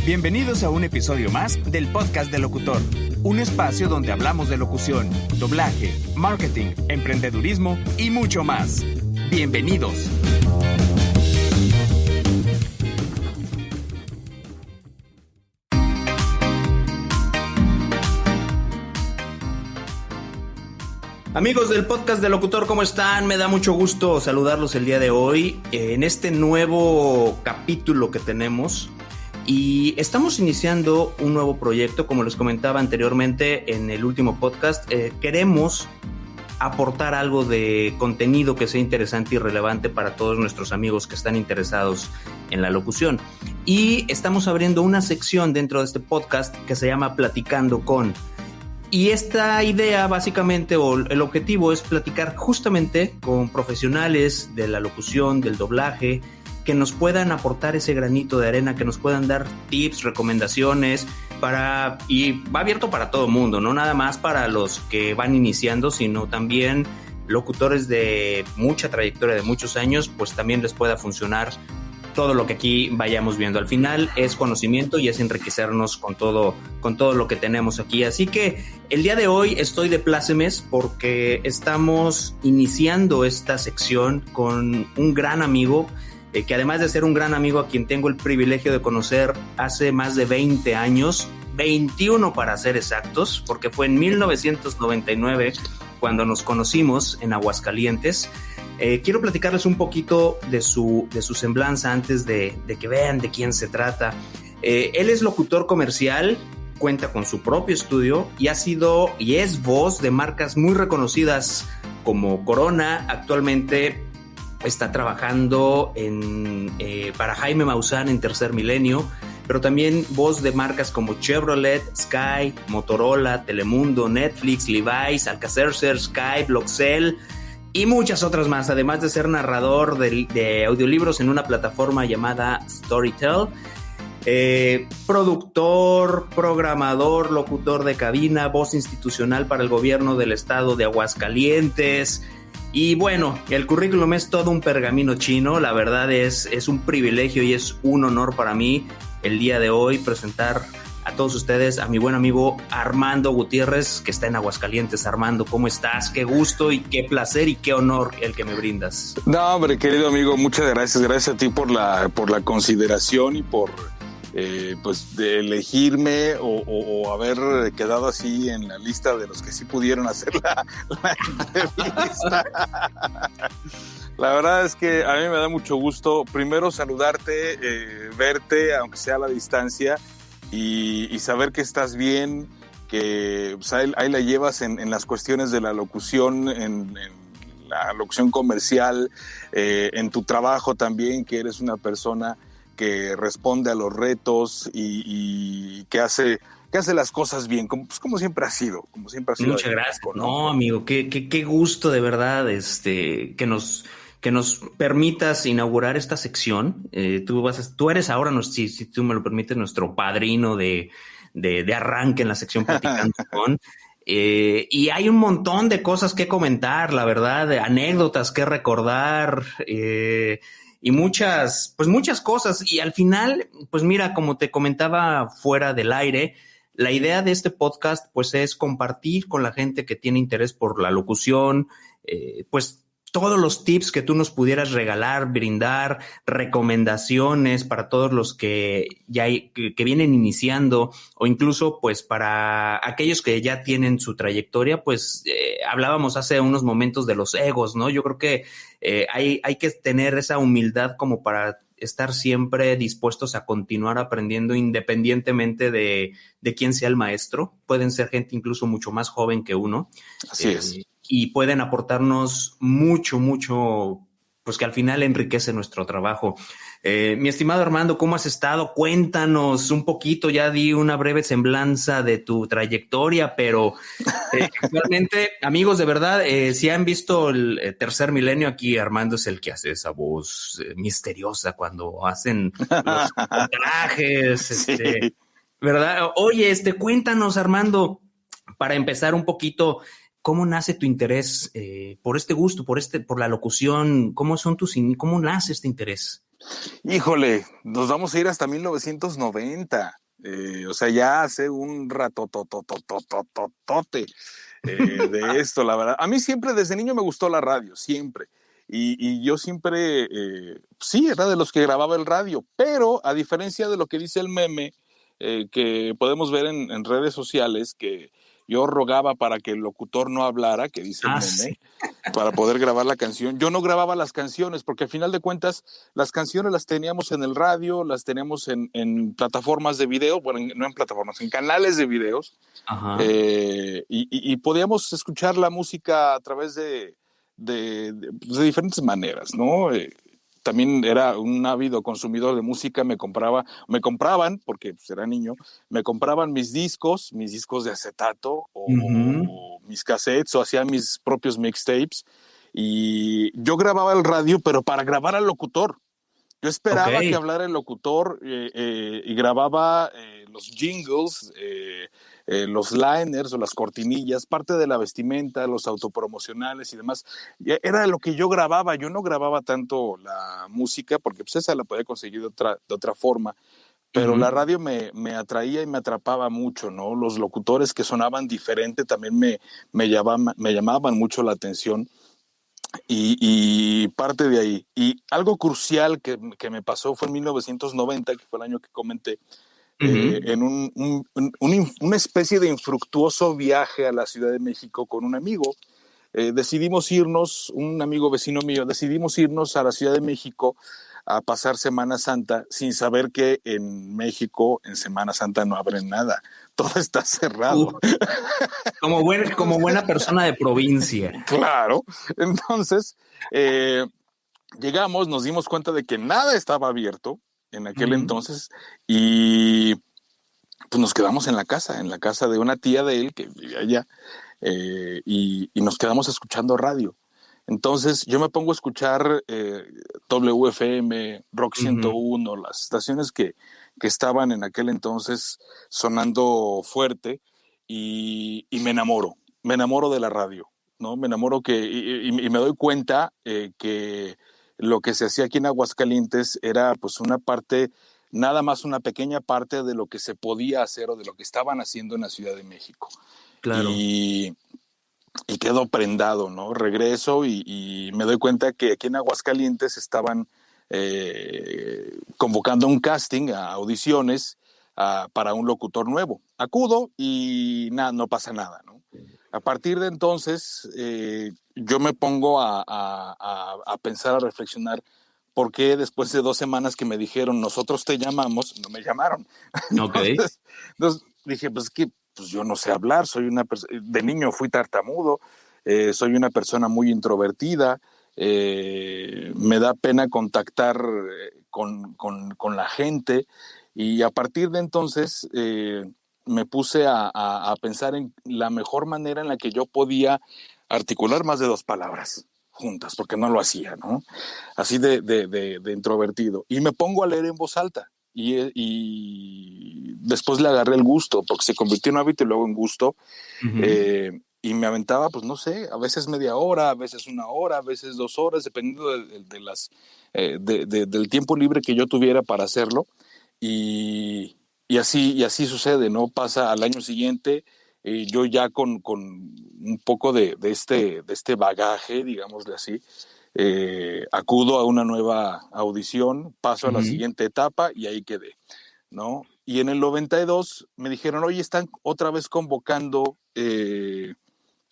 Bienvenidos a un episodio más del Podcast del Locutor, un espacio donde hablamos de locución, doblaje, marketing, emprendedurismo y mucho más. Bienvenidos. Amigos del Podcast del Locutor, ¿cómo están? Me da mucho gusto saludarlos el día de hoy en este nuevo capítulo que tenemos. Y estamos iniciando un nuevo proyecto, como les comentaba anteriormente en el último podcast. Queremos aportar algo de contenido que sea interesante y relevante para todos nuestros amigos que están interesados en la locución. Y estamos abriendo una sección dentro de este podcast que se llama Platicando con. Y esta idea básicamente, o el objetivo, es platicar justamente con profesionales de la locución, del doblaje, que nos puedan aportar ese granito de arena, que nos puedan dar tips, recomendaciones, y va abierto para todo el mundo, no nada más para los que van iniciando, sino también locutores de mucha trayectoria, de muchos años, pues también les pueda funcionar todo lo que aquí vayamos viendo. Al final es conocimiento y es enriquecernos con todo lo que tenemos aquí. Así que el día de hoy estoy de plácemes porque estamos iniciando esta sección con un gran amigo, que además de ser un gran amigo a quien tengo el privilegio de conocer hace más de 20 años, 21 para ser exactos, porque fue en 1999 cuando nos conocimos en Aguascalientes. Quiero platicarles un poquito de su semblanza antes de que vean de quién se trata. Él es locutor comercial, cuenta con su propio estudio y ha sido y es voz de marcas muy reconocidas como Corona. Actualmente está trabajando para Jaime Maussan en Tercer Milenio, pero también voz de marcas como Chevrolet, Sky, Motorola, Telemundo, Netflix, Levi's, Alka-Seltzer, Sky, Bloxel y muchas otras más, además de ser narrador de audiolibros en una plataforma llamada Storytel. Productor, programador, locutor de cabina, voz institucional para el gobierno del estado de Aguascalientes. Y bueno, el currículum es todo un pergamino chino. La verdad es un privilegio y es un honor para mí el día de hoy presentar a todos ustedes a mi buen amigo Armando Gutiérrez, que está en Aguascalientes. Armando, ¿cómo estás? Qué gusto y qué placer y qué honor el que me brindas. No, hombre, querido amigo, muchas gracias. Gracias a ti por la consideración y por pues de elegirme o haber quedado así en la lista de los que sí pudieron hacer la entrevista. La verdad es que a mí me da mucho gusto primero saludarte, verte, aunque sea a la distancia, y saber que estás bien, que pues, ahí la llevas en las cuestiones de la locución, en la locución comercial, en tu trabajo también, que eres una persona que responde a los retos y que hace las cosas bien, como siempre ha sido. Muchas gracias. No, amigo, qué gusto de verdad que nos permitas inaugurar esta sección. Tú eres ahora, si tú me lo permites, nuestro padrino de arranque en la sección Platicando con. Y hay un montón de cosas que comentar, la verdad, de anécdotas que recordar, y muchas cosas. Y al final, pues mira, como te comentaba fuera del aire, la idea de este podcast pues es compartir con la gente que tiene interés por la locución, pues todos los tips que tú nos pudieras regalar, brindar, recomendaciones para todos los que vienen iniciando, o incluso pues para aquellos que ya tienen su trayectoria. Pues hablábamos hace unos momentos de los egos, ¿no? Yo creo que hay que tener esa humildad como para estar siempre dispuestos a continuar aprendiendo independientemente de quién sea el maestro. Pueden ser gente incluso mucho más joven que uno. Así es. Y pueden aportarnos mucho, pues que al final enriquece nuestro trabajo. Mi estimado Armando, ¿cómo has estado? Cuéntanos un poquito. Ya di una breve semblanza de tu trayectoria, pero actualmente, amigos, de verdad, si han visto el Tercer Milenio, aquí Armando es el que hace esa voz misteriosa cuando hacen los trajes, Sí. ¿verdad? Oye, cuéntanos, Armando, para empezar un poquito, ¿cómo nace tu interés por este gusto, por la locución? ¿Cómo nace este interés? Híjole, nos vamos a ir hasta 1990. O sea, ya hace un ratotototototote de esto, la verdad. A mí siempre, desde niño, me gustó la radio, siempre. Y yo siempre, sí, era de los que grababa el radio, pero a diferencia de lo que dice el meme, que podemos ver en redes sociales, que yo rogaba para que el locutor no hablara, que dice el meme, Sí. para poder grabar la canción. Yo no grababa las canciones porque al final de cuentas las canciones las teníamos en el radio, las teníamos en plataformas de video, bueno, no en plataformas, en canales de videos, Ajá. y podíamos escuchar la música a través de diferentes maneras, ¿no? También era un ávido consumidor de música, me compraban, porque pues, era niño, me compraban mis discos de acetato o mis cassettes o hacía mis propios mixtapes y yo grababa el radio, pero para grabar al locutor. Yo esperaba que hablara el locutor y grababa los jingles, los liners o las cortinillas, parte de la vestimenta, los autopromocionales y demás. Era lo que yo grababa. Yo no grababa tanto la música porque pues, esa la podía conseguir de otra forma. Pero la radio me atraía y me atrapaba mucho, ¿no? Los locutores que sonaban diferente también me llamaban mucho la atención. Y parte de ahí. Y algo crucial que me pasó fue en 1990, que fue el año que comenté, en una especie de infructuoso viaje a la Ciudad de México con un amigo. Decidimos irnos, un amigo vecino mío, decidimos irnos a la Ciudad de México a pasar Semana Santa sin saber que en México en Semana Santa no abren nada. Todo está cerrado. Como buena persona de provincia. Claro. Entonces, llegamos, nos dimos cuenta de que nada estaba abierto en aquel entonces y pues nos quedamos en la casa de una tía de él que vivía allá y nos quedamos escuchando radio. Entonces yo me pongo a escuchar WFM, Rock 101, las estaciones que estaban en aquel entonces sonando fuerte y me enamoro de la radio, ¿no? Me enamoro y me doy cuenta que lo que se hacía aquí en Aguascalientes era pues una parte, nada más una pequeña parte de lo que se podía hacer o de lo que estaban haciendo en la Ciudad de México. Claro. Y quedo prendado, ¿no? Regreso y me doy cuenta que aquí en Aguascalientes estaban convocando un casting a audiciones para un locutor nuevo. Acudo y no pasa nada, ¿no? A partir de entonces, yo me pongo a pensar, a reflexionar, por qué después de 2 semanas que me dijeron, nosotros te llamamos, no me llamaron. Entonces dije, pues que pues yo no sé hablar, de niño fui tartamudo, soy una persona muy introvertida, me da pena contactar con la gente y a partir de entonces me puse a pensar en la mejor manera en la que yo podía articular más de 2 palabras juntas, porque no lo hacía, ¿no? Así de introvertido. Y me pongo a leer en voz alta. Y después le agarré el gusto, porque se convirtió en hábito y luego en gusto. Y me aventaba, pues no sé, a veces media hora, a veces 1 hora, a veces 2 horas, dependiendo del tiempo libre que yo tuviera para hacerlo. Y así sucede, ¿no? Pasa al año siguiente, yo ya con un poco de este bagaje, digámosle así, acudo a una nueva audición, paso a la siguiente etapa y ahí quedé, ¿no? Y en el 92 me dijeron, oye, están otra vez convocando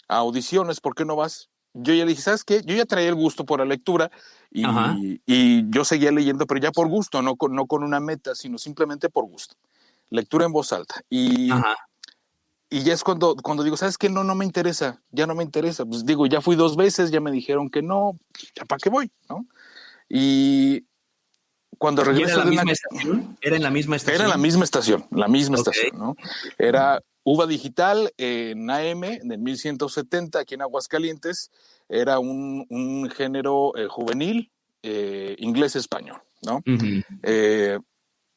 a audiciones, ¿por qué no vas? Yo ya le dije, ¿sabes qué? Yo ya traía el gusto por la lectura y yo seguía leyendo, pero ya por gusto, no con una meta, sino simplemente por gusto. Lectura en voz alta. Y ya es cuando digo, ¿sabes qué? No me interesa, ya no me interesa. Pues digo, ya fui 2 veces, ya me dijeron que no, ¿ya para qué voy? ¿No? Y cuando regreso ¿Era la misma estación? ¿Era en la misma estación? Era la misma estación, ¿no? Era UVA Digital en AM, en el 1170, aquí en Aguascalientes. Era un género juvenil, inglés-español, ¿no?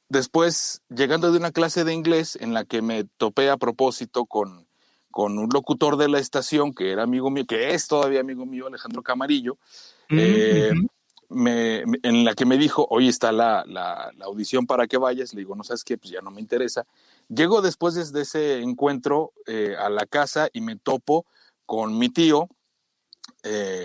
Después, llegando de una clase de inglés en la que me topé a propósito con un locutor de la estación que era amigo mío, que es todavía amigo mío, Alejandro Camarillo, en la que me dijo, hoy está la audición para que vayas. Le digo, no, ¿sabes qué? Pues ya no me interesa. Llego después de ese encuentro a la casa y me topo con mi tío,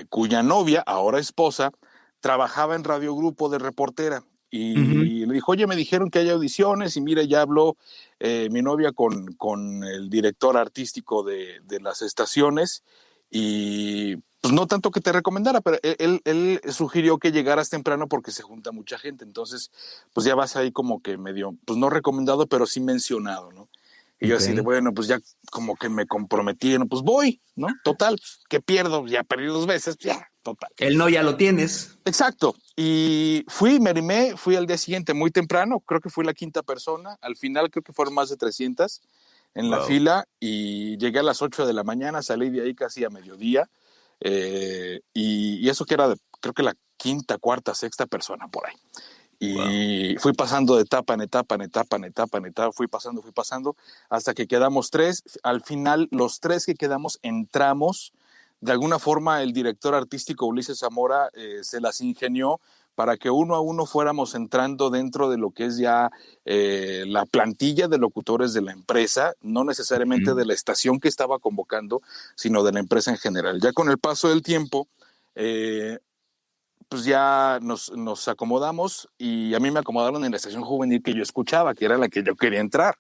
cuya novia, ahora esposa, trabajaba en Radio Grupo de reportera. Y le dijo, oye, me dijeron que hay audiciones y mira, ya habló mi novia con el director artístico de las estaciones y pues no tanto que te recomendara, pero él sugirió que llegaras temprano porque se junta mucha gente. Entonces, pues ya vas ahí como que medio, pues no recomendado, pero sí mencionado, ¿no? Y yo así de, bueno, pues ya como que me comprometieron, pues voy, ¿no? Total, ¿qué pierdo? Ya perdí 2 veces, ya, total. El no ya lo tienes. Exacto. Y me animé, fui al día siguiente muy temprano, creo que fui la quinta persona. Al final creo que fueron más de 300 en la fila y llegué a las 8 de la mañana, salí de ahí casi a mediodía. Y eso que era, creo que la quinta, cuarta, sexta persona por ahí. Y fui pasando de etapa en etapa, fui pasando, hasta que quedamos 3. Al final, los 3 que quedamos entramos. De alguna forma, el director artístico Ulises Zamora se las ingenió para que uno a uno fuéramos entrando dentro de lo que es ya la plantilla de locutores de la empresa, no necesariamente de la estación que estaba convocando, sino de la empresa en general. Ya con el paso del tiempo, pues ya nos acomodamos y a mí me acomodaron en la estación juvenil que yo escuchaba, que era la que yo quería entrar.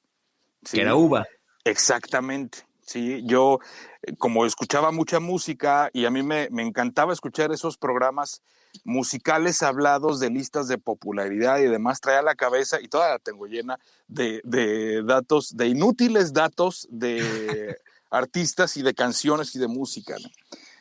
¿Sí? Que era UVA. Exactamente. Sí, yo como escuchaba mucha música y a mí me encantaba escuchar esos programas musicales hablados de listas de popularidad y demás, traía la cabeza y toda la tengo llena de datos, de inútiles datos de artistas y de canciones y de música, ¿no?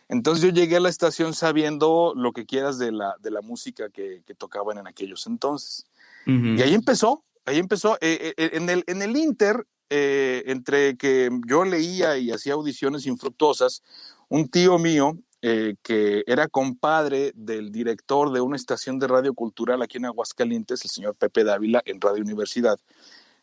Entonces yo llegué a la estación sabiendo lo que quieras de la música que tocaban en aquellos entonces. Y ahí empezó. En el Inter, entre que yo leía y hacía audiciones infructuosas, un tío mío, que era compadre del director de una estación de radio cultural aquí en Aguascalientes, el señor Pepe Dávila, en Radio Universidad,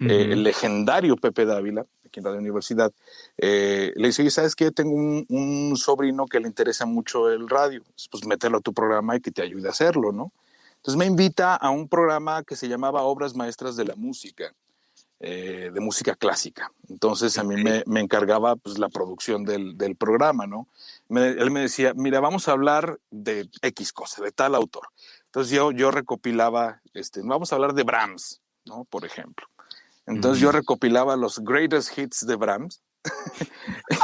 el legendario Pepe Dávila, aquí en Radio Universidad, le dice, oye, ¿sabes qué? Tengo un sobrino que le interesa mucho el radio, pues mételo a tu programa y que te ayude a hacerlo, ¿no? Entonces me invita a un programa que se llamaba Obras Maestras de la Música, de música clásica. Entonces a mí me encargaba pues, la producción del programa, ¿no? Él me decía, mira, vamos a hablar de X cosa, de tal autor. Entonces yo recopilaba, vamos a hablar de Brahms, ¿no? Por ejemplo. Entonces yo recopilaba los greatest hits de Brahms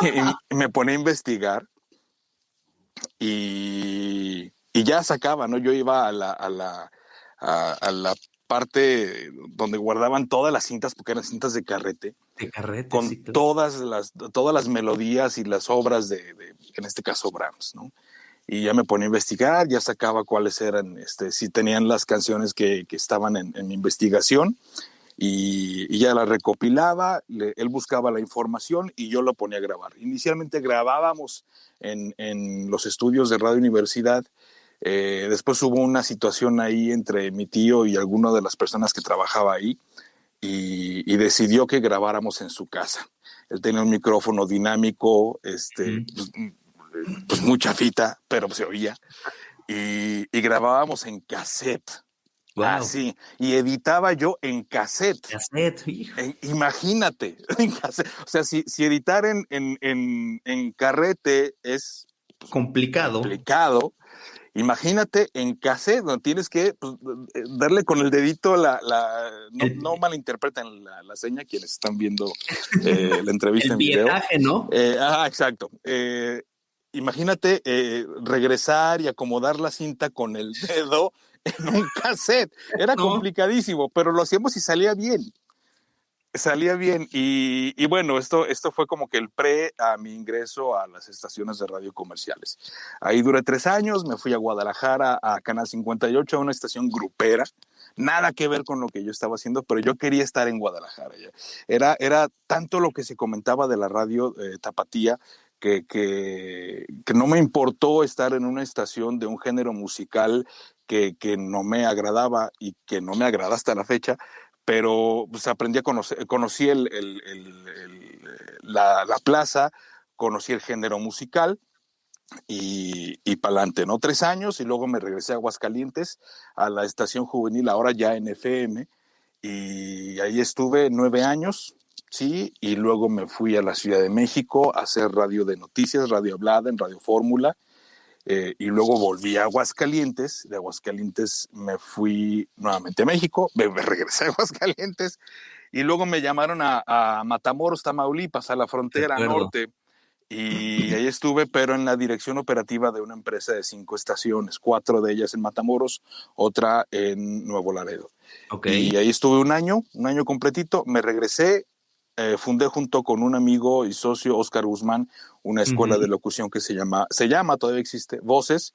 y me ponía a investigar y ya sacaba, ¿no? Yo iba a la parte donde guardaban todas las cintas, porque eran cintas de carrete, con sí, claro, todas las melodías y las obras en este caso, Brahms, ¿no? Y ya me ponía a investigar, ya sacaba cuáles eran, si tenían las canciones que estaban en mi investigación, y ya la recopilaba, él buscaba la información y yo lo ponía a grabar. Inicialmente grabábamos en los estudios de Radio Universidad. Después hubo una situación ahí entre mi tío y alguna de las personas que trabajaba ahí y decidió que grabáramos en su casa. Él tenía un micrófono dinámico, pues mucha fita, pero se oía. Y grabábamos en cassette. Wow. Así, y editaba yo en cassette. Imagínate, en cassette. O sea, si editar en carrete es pues, complicado, imagínate en cassette, donde tienes que pues, darle con el dedito no malinterpreten la seña quienes están viendo la entrevista en video. El pietaje, ¿no? Exacto. Imagínate regresar y acomodar la cinta con el dedo en un cassette. Era complicadísimo, pero lo hacíamos y salía bien. Y bueno, esto fue como que el pre a mi ingreso a las estaciones de radio comerciales. Ahí duré 3 años, me fui a Guadalajara, a Canal 58, a una estación grupera, nada que ver con lo que yo estaba haciendo, pero yo quería estar en Guadalajara. Era tanto lo que se comentaba de la radio tapatía, que no me importó estar en una estación de un género musical que no me agradaba y que no me agrada hasta la fecha, pero pues aprendí a conocí la plaza, conocí el género musical y pa'lante, ¿no? 3 años y luego me regresé a Aguascalientes, a la estación juvenil, ahora ya en FM, y ahí estuve 9 años, sí, y luego me fui a la Ciudad de México a hacer radio de noticias, radio hablada en Radio Fórmula, y luego volví a Aguascalientes, de Aguascalientes me fui nuevamente a México, me regresé a Aguascalientes, y luego me llamaron a Matamoros, Tamaulipas, a la frontera Recuerdo. norte, y ahí estuve, pero en la dirección operativa de una empresa de 5 estaciones, 4 de ellas en Matamoros, otra en Nuevo Laredo. Ok. Y ahí estuve un año completito, me regresé, fundé junto con un amigo y socio, Oscar Guzmán, una escuela de locución que se llama, todavía existe, Voces.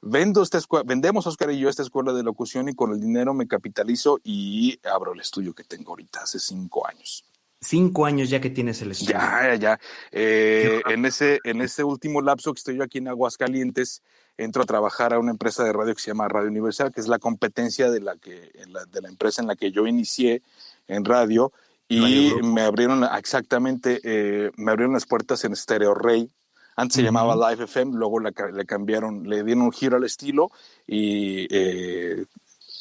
Vendemos Oscar y yo esta escuela de locución y con el dinero me capitalizo y abro el estudio que tengo ahorita, hace 5 años. 5 años ya que tienes el estudio. Ya. En ese último lapso que estoy yo aquí en Aguascalientes, entro a trabajar a una empresa de radio que se llama Radio Universal, que es la competencia de la empresa en la que yo inicié en radio, Radio y Grupo. me abrieron las puertas en Stereo Rey. Antes se llamaba Live FM, luego le cambiaron, le dieron un giro al estilo y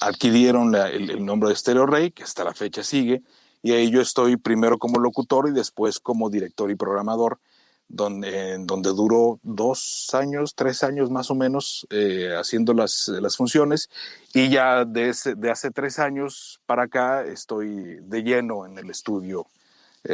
adquirieron el nombre de Stereo Rey, que hasta la fecha sigue. Y ahí yo estoy primero como locutor y después como director y programador, donde duró 2 años, 3 años más o menos haciendo las funciones. Y ya de hace 3 años para acá estoy de lleno en el estudio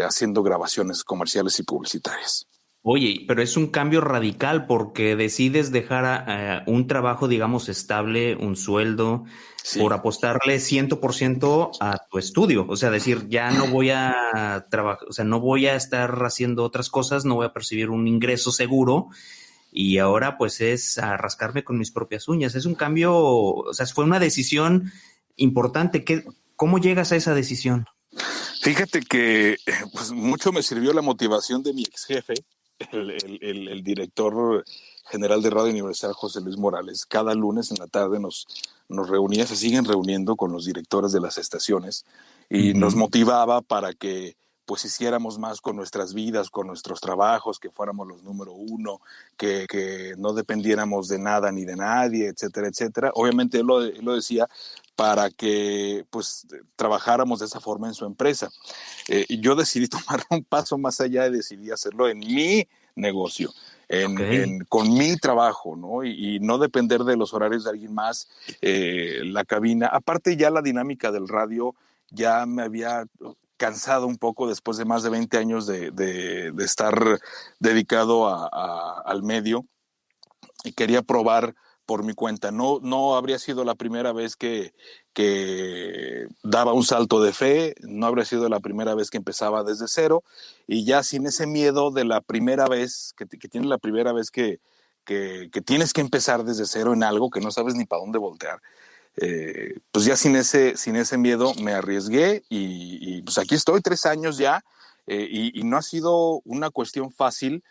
haciendo grabaciones comerciales y publicitarias. Oye, pero es un cambio radical porque decides dejar un trabajo, digamos, estable, un sueldo, Sí. por apostarle 100% a tu estudio. O sea, decir, ya no voy a trabajar, o sea, no voy a estar haciendo otras cosas, no voy a percibir un ingreso seguro y ahora pues es a rascarme con mis propias uñas. Es un cambio, o sea, fue una decisión importante. ¿Cómo llegas a esa decisión? Fíjate que pues, mucho me sirvió la motivación de mi ex jefe, el director general de Radio Universal, José Luis Morales. Cada lunes en la tarde nos reunía, se siguen reuniendo con los directores de las estaciones y nos motivaba para que pues hiciéramos más con nuestras vidas, con nuestros trabajos, que fuéramos los número uno, que no dependiéramos de nada ni de nadie, etcétera, etcétera. Obviamente él lo decía para que pues trabajáramos de esa forma en su empresa. Y yo decidí tomar un paso más allá y decidí hacerlo en mi negocio, con mi trabajo, ¿no? Y no depender de los horarios de alguien más, la cabina. Aparte ya la dinámica del radio ya me había cansado un poco después de más de 20 años de estar dedicado al medio y quería probar por mi cuenta. No habría sido la primera vez que daba un salto de fe, no habría sido la primera vez que empezaba desde cero, y ya sin ese miedo de la primera vez, que tienes la primera vez que tienes que empezar desde cero en algo que no sabes ni para dónde voltear. Pues ya sin ese miedo me arriesgué y pues aquí estoy 3 años ya, y no ha sido una cuestión fácil,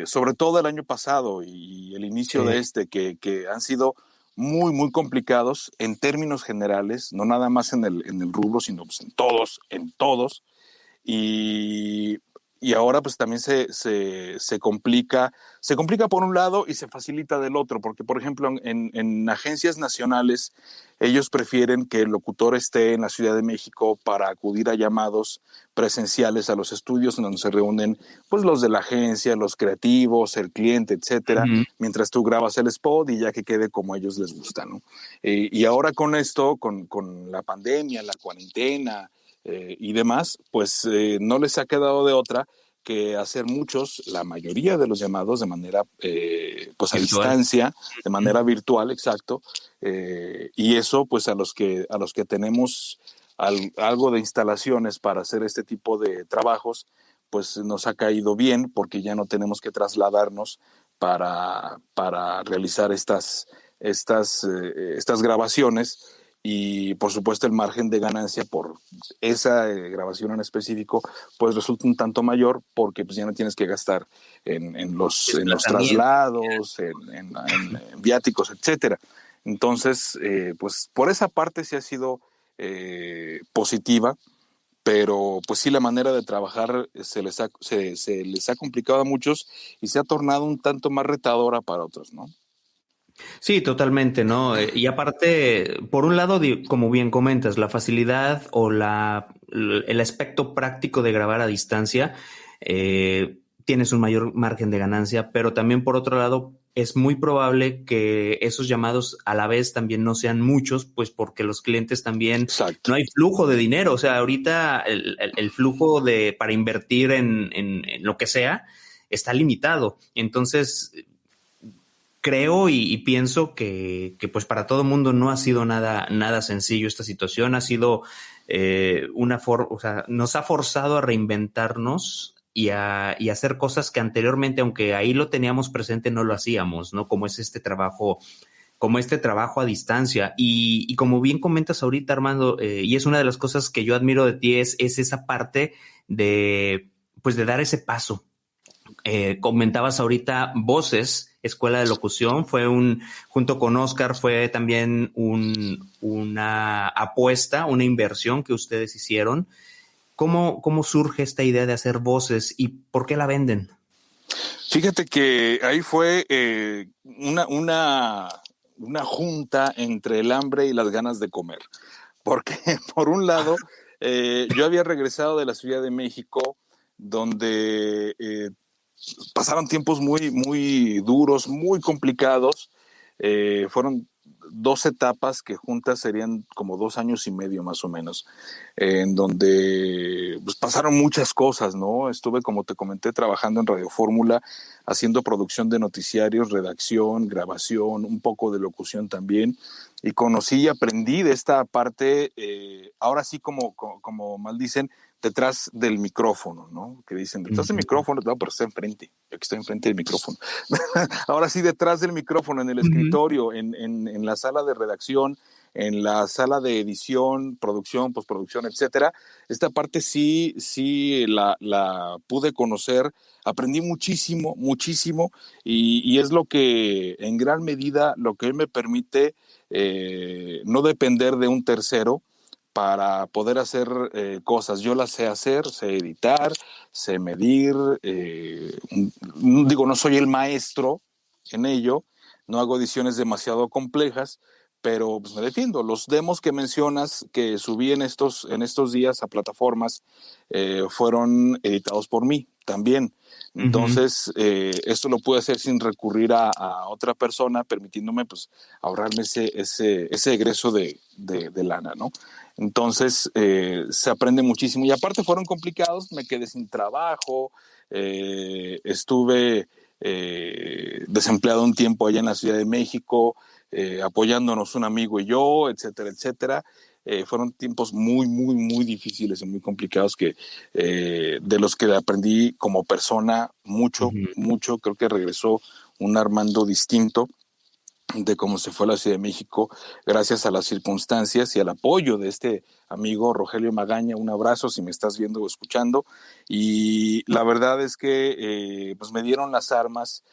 sobre todo el año pasado y el inicio de que han sido muy, muy complicados en términos generales, no nada más en el rubro, sino pues en todos. Y ahora pues también se complica por un lado y se facilita del otro, porque por ejemplo en agencias nacionales ellos prefieren que el locutor esté en la Ciudad de México para acudir a llamados presenciales a los estudios en donde se reúnen pues los de la agencia, los creativos, el cliente, etcétera, mientras tú grabas el spot y ya que quede como a ellos les gusta, ¿no? Y ahora con esto, con la pandemia, la cuarentena, y demás, pues no les ha quedado de otra que hacer la mayoría de los llamados de manera pues a distancia, de manera virtual, exacto, y eso pues a los que tenemos algo de instalaciones para hacer este tipo de trabajos, pues nos ha caído bien porque ya no tenemos que trasladarnos para realizar estas grabaciones. Y por supuesto el margen de ganancia por esa grabación en específico pues resulta un tanto mayor porque pues ya no tienes que gastar en los traslados, en viáticos, etcétera. Entonces pues por esa parte sí ha sido positiva, pero pues sí, la manera de trabajar se les ha complicado a muchos y se ha tornado un tanto más retadora para otros, ¿no? Sí, totalmente, ¿no? Y aparte, por un lado, como bien comentas, la facilidad o el aspecto práctico de grabar a distancia, tienes un mayor margen de ganancia, pero también por otro lado, es muy probable que esos llamados a la vez también no sean muchos, pues porque los clientes también Exacto. no hay flujo de dinero. O sea, ahorita el flujo para invertir en lo que sea está limitado. Entonces, creo y pienso que pues para todo el mundo no ha sido nada sencillo esta situación. Ha sido o sea, nos ha forzado a reinventarnos y hacer cosas que anteriormente, aunque ahí lo teníamos presente, no lo hacíamos, ¿no? Como este trabajo a distancia. Y como bien comentas ahorita, Armando, y es una de las cosas que yo admiro de ti, es esa parte pues de dar ese paso. Comentabas ahorita Voces, Escuela de Locución, junto con Oscar, fue también una apuesta, una inversión que ustedes hicieron. ¿Cómo surge esta idea de hacer Voces y por qué la venden? Fíjate que ahí fue una junta entre el hambre y las ganas de comer. Porque, por un lado, yo había regresado de la Ciudad de México, donde pasaron tiempos muy, muy duros, muy complicados. Fueron 2 etapas que juntas serían como 2 años y medio más o menos, en donde pues, pasaron muchas cosas, ¿no? Estuve, como te comenté, trabajando en Radio Fórmula, haciendo producción de noticiarios, redacción, grabación, un poco de locución también, y conocí y aprendí de esta parte, ahora sí como mal dicen, detrás del micrófono, ¿no? Que dicen, detrás del micrófono, no, pero está enfrente, yo aquí estoy enfrente del micrófono. Ahora sí, detrás del micrófono, en el escritorio, en la sala de redacción, en la sala de edición, producción, postproducción, etcétera. Esta parte sí la pude conocer, aprendí muchísimo, muchísimo, y es lo que, en gran medida, lo que me permite no depender de un tercero para poder hacer cosas. Yo las sé hacer, sé editar, sé medir, digo, no soy el maestro en ello, no hago ediciones demasiado complejas, pero pues me defiendo. Los demos que mencionas que subí en estos días a plataformas fueron editados por mí también. Entonces, esto lo pude hacer sin recurrir a otra persona, permitiéndome pues ahorrarme ese egreso de lana, ¿no? Entonces, se aprende muchísimo. Y aparte fueron complicados, me quedé sin trabajo, estuve desempleado un tiempo allá en la Ciudad de México, apoyándonos un amigo y yo, etcétera, etcétera. Fueron tiempos muy, muy, muy difíciles y muy complicados de los que aprendí como persona mucho, mucho. Creo que regresó un Armando distinto de cómo se fue a la Ciudad de México, gracias a las circunstancias y al apoyo de este amigo Rogelio Magaña. Un abrazo si me estás viendo o escuchando. Y la verdad es que pues me dieron las armas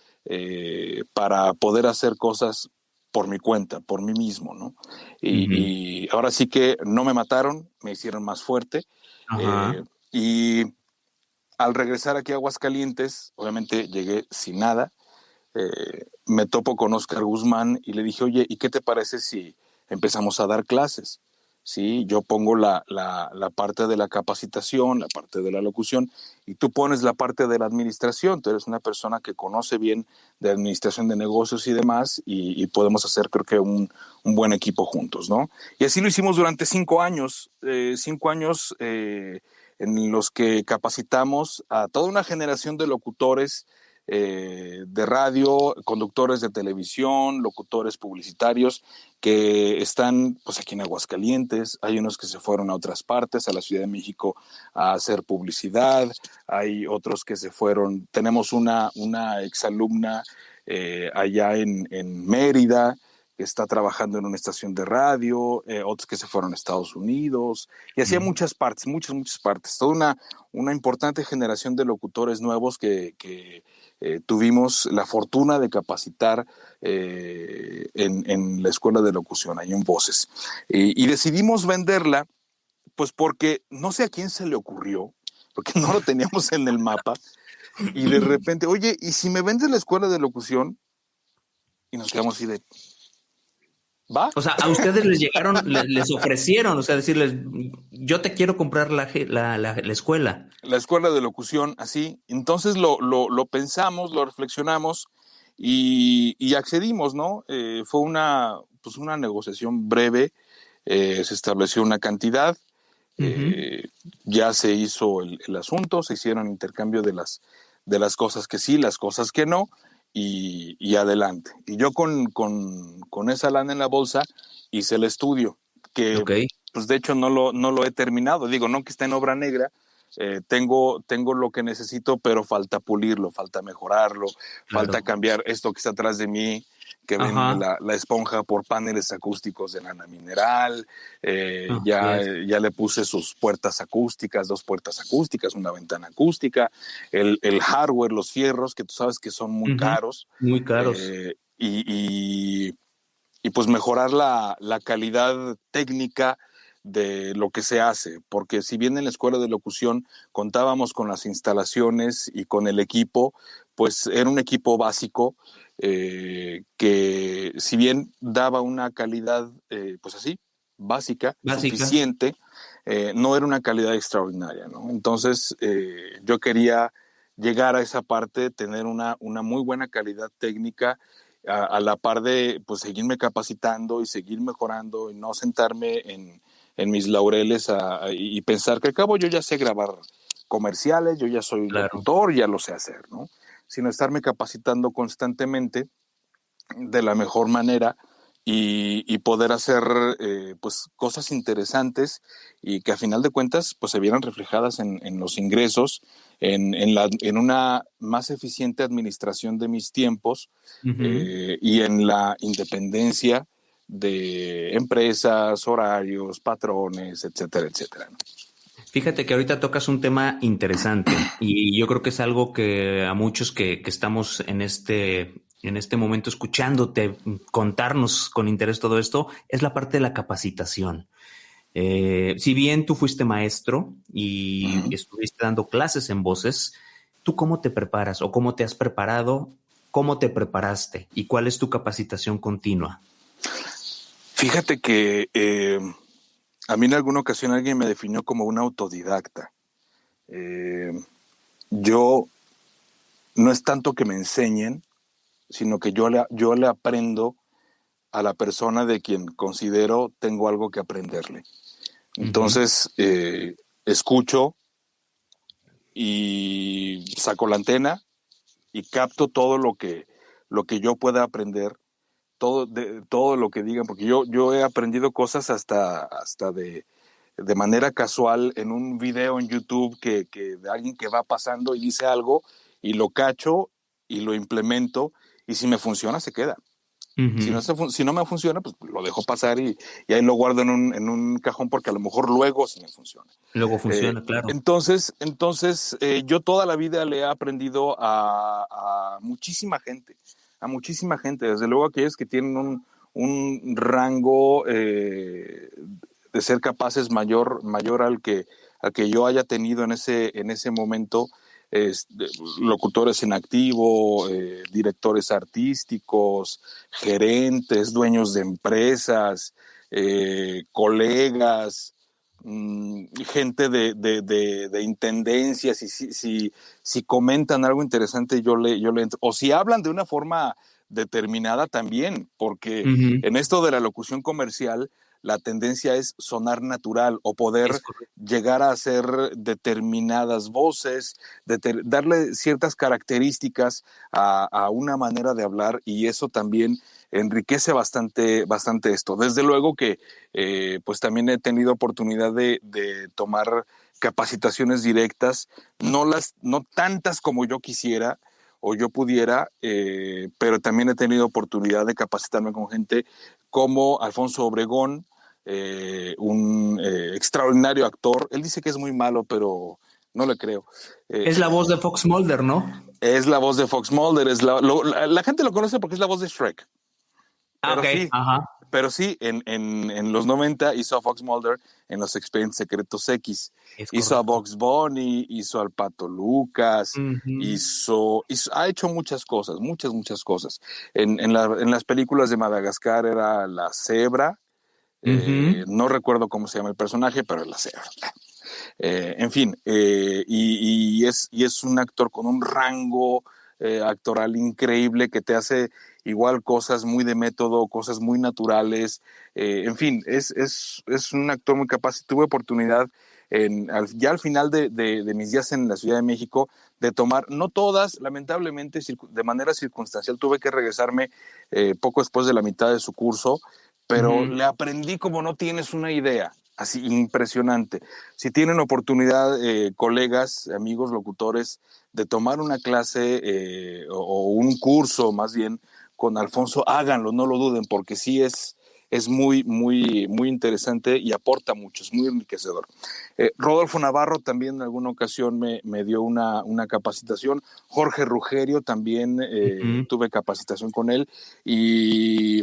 para poder hacer cosas por mi cuenta, por mí mismo, ¿no? Y ahora sí que no me mataron, me hicieron más fuerte. Y al regresar aquí a Aguascalientes, obviamente llegué sin nada. Me topo con Oscar Guzmán y le dije, oye, ¿y qué te parece si empezamos a dar clases? Sí, yo pongo la parte de la capacitación, la parte de la locución, y tú pones la parte de la administración. Tú eres una persona que conoce bien de administración de negocios y demás, y podemos hacer, creo que, un buen equipo juntos, ¿no? Y así lo hicimos durante 5 años, 5 años en los que capacitamos a toda una generación de locutores de radio, conductores de televisión, locutores publicitarios que están pues aquí en Aguascalientes. Hay unos que se fueron a otras partes, a la Ciudad de México, a hacer publicidad. Hay otros que se fueron. Tenemos una exalumna allá en Mérida, que está trabajando en una estación de radio, otros que se fueron a Estados Unidos, y así a muchas partes, muchas partes. Toda una importante generación de locutores nuevos que tuvimos la fortuna de capacitar en la escuela de locución, ahí en Voces. Y decidimos venderla Pues porque no sé a quién se le ocurrió, porque no lo teníamos en el mapa, y de repente, oye, ¿y si me vendes la escuela de locución? Y nos quedamos así de, ¿va? O sea, a ustedes les llegaron, les ofrecieron, o sea, decirles, yo te quiero comprar la escuela. La escuela de locución, así. Entonces lo pensamos, lo reflexionamos y accedimos, ¿no? Fue pues una negociación breve, se estableció una cantidad, Uh-huh. ya se hizo el asunto, se hicieron intercambio de las cosas que sí, las cosas que no, y adelante. Y yo con esa lana en la bolsa hice el estudio, que Ok, pues de hecho no lo he terminado. Digo, no que está en obra negra, tengo lo que necesito, pero falta pulirlo, falta mejorarlo, falta claro. cambiar esto que está atrás de mí, que ven Ajá, la esponja por paneles acústicos de lana mineral. así es. Ya le puse sus puertas acústicas, 2 puertas acústicas, una ventana acústica, el hardware, los fierros, que tú sabes que son muy Uh-huh. caros, Muy caros. eh, y, y pues mejorar la calidad técnica de lo que se hace, porque si bien en la escuela de locución contábamos con las instalaciones y con el equipo, pues era un equipo básico, que si bien daba una calidad, pues así, básica, Básica. suficiente, no era una calidad extraordinaria, ¿no? Entonces yo quería llegar a esa parte, tener una muy buena calidad técnica, a la par de pues seguirme capacitando y seguir mejorando y no sentarme en mis laureles y pensar que al cabo yo ya sé grabar comerciales, yo ya soy Claro. locutor, ya lo sé hacer, ¿no? Sino estarme capacitando constantemente de la mejor manera y poder hacer pues cosas interesantes y que a final de cuentas pues se vieran reflejadas en los ingresos, en una más eficiente administración de mis tiempos, Uh-huh. y en la independencia de empresas, horarios, patrones, etcétera, etcétera, ¿no? Fíjate que ahorita tocas un tema interesante y yo creo que es algo que a muchos que estamos en este momento escuchándote contarnos con interés todo esto, es la parte de la capacitación. Si bien tú fuiste maestro y Uh-huh. estuviste dando clases en voces, ¿tú cómo te preparas o cómo te has preparado? ¿Cómo te preparaste? ¿Y cuál es tu capacitación continua? Fíjate que a mí en alguna ocasión alguien me definió como un autodidacta. Eh, yo no es tanto que me enseñen, sino que yo le aprendo a la persona de quien considero tengo algo que aprenderle. Ujú. Entonces, escucho y saco la antena y capto todo lo que yo pueda aprender, todo lo que digan, porque yo he aprendido cosas hasta de manera casual en un video en YouTube que de alguien que va pasando y dice algo y lo cacho y lo implemento y si me funciona se queda. Ujú. Si no me funciona, pues lo dejo pasar y ahí lo guardo en un cajón porque a lo mejor luego sí me funciona. Luego Eh, funciona, claro. entonces yo toda la vida le he aprendido a muchísima gente, desde luego aquellos que tienen un rango de ser capaces mayor al que yo haya tenido en ese momento, locutores en activo, directores artísticos, gerentes, dueños de empresas, colegas, gente de intendencias, y si comentan algo interesante, yo le entro. O si hablan de una forma determinada también, porque Ujú. en esto de la locución comercial, la tendencia es sonar natural o poder Es correcto. llegar a hacer determinadas voces, darle ciertas características a una manera de hablar, y eso también enriquece bastante esto. Desde luego que pues también he tenido oportunidad de tomar capacitaciones directas, no tantas como yo quisiera o yo pudiera, pero también he tenido oportunidad de capacitarme con gente como Alfonso Obregón, un extraordinario actor. Él dice que es muy malo, pero no le creo. Es la voz de Fox Mulder, ¿no? Es la voz de Fox Mulder, la gente lo conoce porque es la voz de Shrek. Ah, ok, sí, ajá. pero sí, en los 90 hizo a Fox Mulder en Los Expedientes Secretos X. Es Hizo a correcto. Bugs Bunny, hizo al Pato Lucas, Ujú, ha hecho muchas cosas, muchas cosas. En las películas de Madagascar era la cebra, ujú. no recuerdo cómo se llama el personaje, pero es la cebra. En fin, y es un actor con un rango actoral increíble que te hace igual cosas muy de método, cosas muy naturales. En fin, es un actor muy capaz. Tuve oportunidad ya al final de mis días en la Ciudad de México de tomar, no todas, lamentablemente, de manera circunstancial, tuve que regresarme poco después de la mitad de su curso, pero Ujú. le aprendí como no tienes una idea, así impresionante. Si tienen oportunidad, colegas, amigos, locutores, de tomar una clase o un curso más bien con Alfonso, háganlo, no lo duden, porque sí es muy interesante y aporta mucho, es muy enriquecedor. Rodolfo Navarro también en alguna ocasión me dio una capacitación. Jorge Rugerio también Ujú. tuve capacitación con él y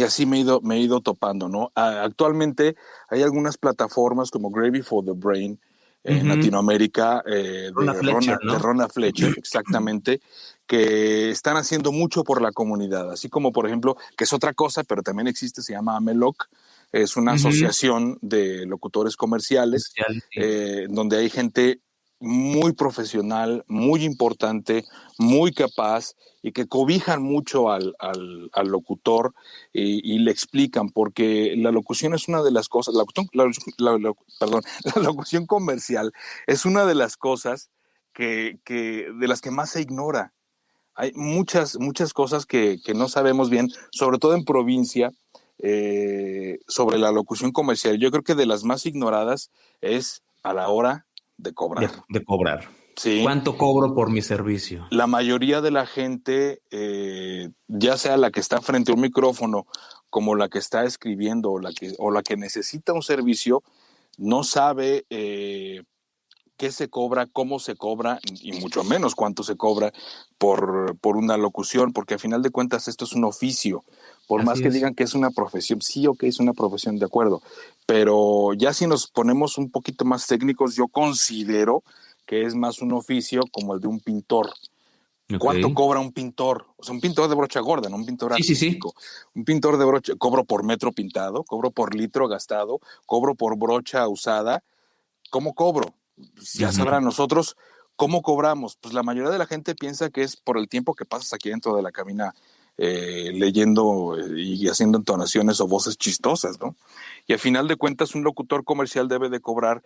así me he ido topando, ¿no? Actualmente hay algunas plataformas como Gravy for the Brain en Ujú. Latinoamérica, Rona Fletcher, De ¿no? Rona Fletcher, exactamente, que están haciendo mucho por la comunidad, así como, por ejemplo, que es otra cosa, pero también existe, se llama Ameloc, es una Ujú. asociación de locutores comerciales, Comerciales, sí. donde hay gente muy profesional, muy importante, muy capaz y que cobijan mucho al locutor y le explican, porque la locución es una de las cosas, perdón, la locución comercial es una de las cosas de las que más se ignora. Hay muchas cosas que no sabemos bien, sobre todo en provincia, sobre la locución comercial. Yo creo que de las más ignoradas es a la hora de cobrar. De cobrar. Sí, ¿Cuánto cobro por mi servicio? la mayoría de la gente, ya sea la que está frente a un micrófono, como la que está escribiendo o la que necesita un servicio, no sabe qué se cobra, cómo se cobra y mucho menos cuánto se cobra por una locución, porque a final de cuentas esto es un oficio. Por más Así que es. digan que es una profesión, sí, ok, es una profesión, de acuerdo, pero ya si nos ponemos un poquito más técnicos, yo considero que es más un oficio como el de un pintor. Ok. ¿Cuánto cobra un pintor? O sea, un pintor de brocha gorda, no un pintor Sí, sí, sí. artístico. Un pintor de brocha, cobro por metro pintado, cobro por litro gastado, cobro por brocha usada. ¿Cómo cobro? Pues ya Ujú. sabrán nosotros cómo cobramos. Pues la mayoría de la gente piensa que es por el tiempo que pasas aquí dentro de la cabina leyendo y haciendo entonaciones o voces chistosas, ¿no? Y al final de cuentas, un locutor comercial debe de cobrar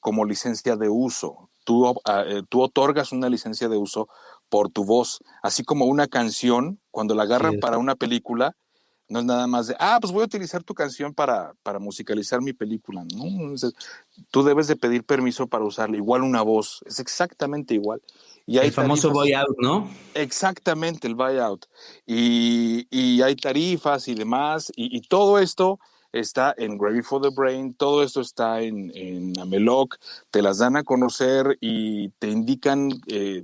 como licencia de uso. Tú otorgas una licencia de uso por tu voz, así como una canción, cuando la Así agarran es. para una película, no es nada más de, pues voy a utilizar tu canción para musicalizar mi película. No, tú debes de pedir permiso para usarla. Igual una voz, es exactamente igual. Y hay El famoso tarifas, buyout, ¿no? exactamente el buyout. Y hay tarifas y demás. Y todo esto está en Gravy for the Brain, todo esto está en Ameloc, te las dan a conocer y te indican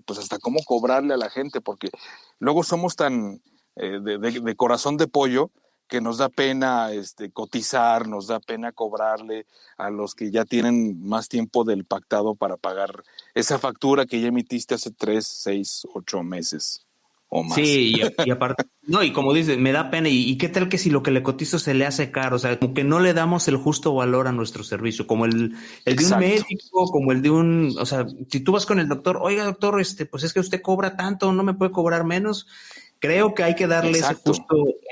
pues hasta cómo cobrarle a la gente, porque luego somos tan de corazón de pollo que nos da pena cotizar, nos da pena cobrarle a los que ya tienen más tiempo del pactado para pagar esa factura que ya emitiste hace 3, 6, 8 meses o más. Sí, y aparte, no, y como dices, me da pena, y qué tal que si lo que le cotizo se le hace caro, o sea, como que no le damos el justo valor a nuestro servicio, como el de un Exacto, médico, como el de un, o sea, si tú vas con el doctor, oiga doctor, pues es que usted cobra tanto, no me puede cobrar menos. Creo que hay que darle exacto.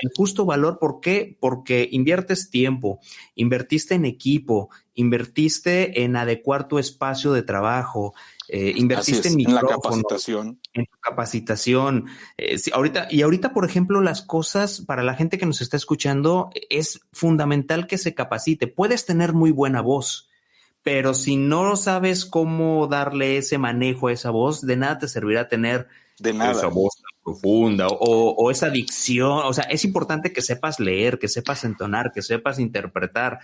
el justo valor. ¿Por qué? Porque inviertes tiempo, invertiste en equipo, invertiste en adecuar tu espacio de trabajo, Así invertiste en es, en la micrófono, capacitación. en tu capacitación. Sí, ahorita, por ejemplo, las cosas para la gente que nos está escuchando es fundamental que se capacite. Puedes tener muy buena voz, pero si no sabes cómo darle ese manejo a esa voz, de nada te servirá tener De esa nada. voz tan profunda o esa dicción. O sea, es importante que sepas leer, que sepas entonar, que sepas interpretar.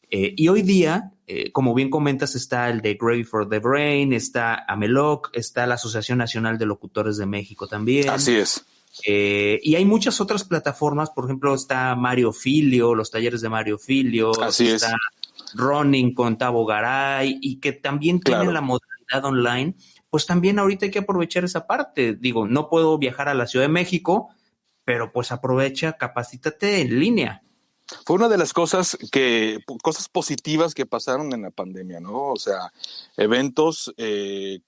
Y hoy día, como bien comentas, está el de Gravy for the Brain, está Ameloc, está la Asociación Nacional de Locutores de México también. Así es. Y hay muchas otras plataformas, por ejemplo, está Mario Filio, los talleres de Mario Filio, Así está es, Running con Tabo Garay, y que también tienen claro. la modalidad online. Pues también ahorita hay que aprovechar esa parte. Digo, no puedo viajar a la Ciudad de México, pero pues aprovecha, capacítate en línea. Fue una de las cosas positivas que pasaron en la pandemia, ¿no? O sea, eventos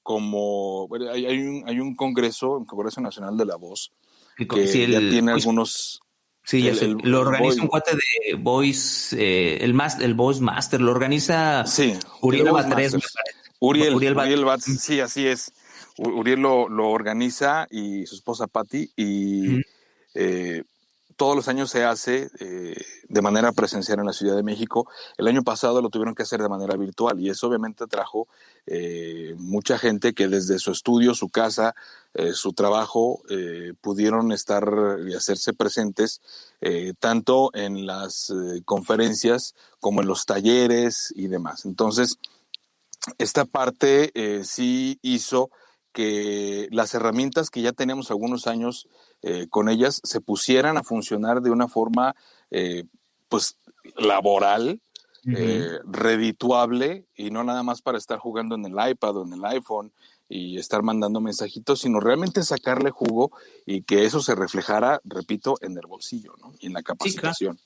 como, bueno, hay un congreso, un Congreso Nacional de la Voz, Sí, que ya tiene algunos, sí, ya sé. Lo el organiza un Voice, cuate de Voice, el Voice Master, lo organiza sí, el Uriel Voice Batres, me Masters. parece. Uriel Batres. Uriel Batz, sí, así es. Uriel lo organiza y su esposa Patti, y Ujú. eh, todos los años se hace de manera presencial en la Ciudad de México. El año pasado lo tuvieron que hacer de manera virtual, y eso obviamente trajo mucha gente que desde su estudio, su casa, su trabajo, pudieron estar y hacerse presentes tanto en las conferencias como en los talleres y demás. Entonces, esta parte sí hizo que las herramientas que ya teníamos algunos años con ellas se pusieran a funcionar de una forma pues laboral, Ujú. redituable, y no nada más para estar jugando en el iPad o en el iPhone y estar mandando mensajitos, sino realmente sacarle jugo y que eso se reflejara, repito, en el bolsillo, ¿no? Y en la Sí, claro. capacitación.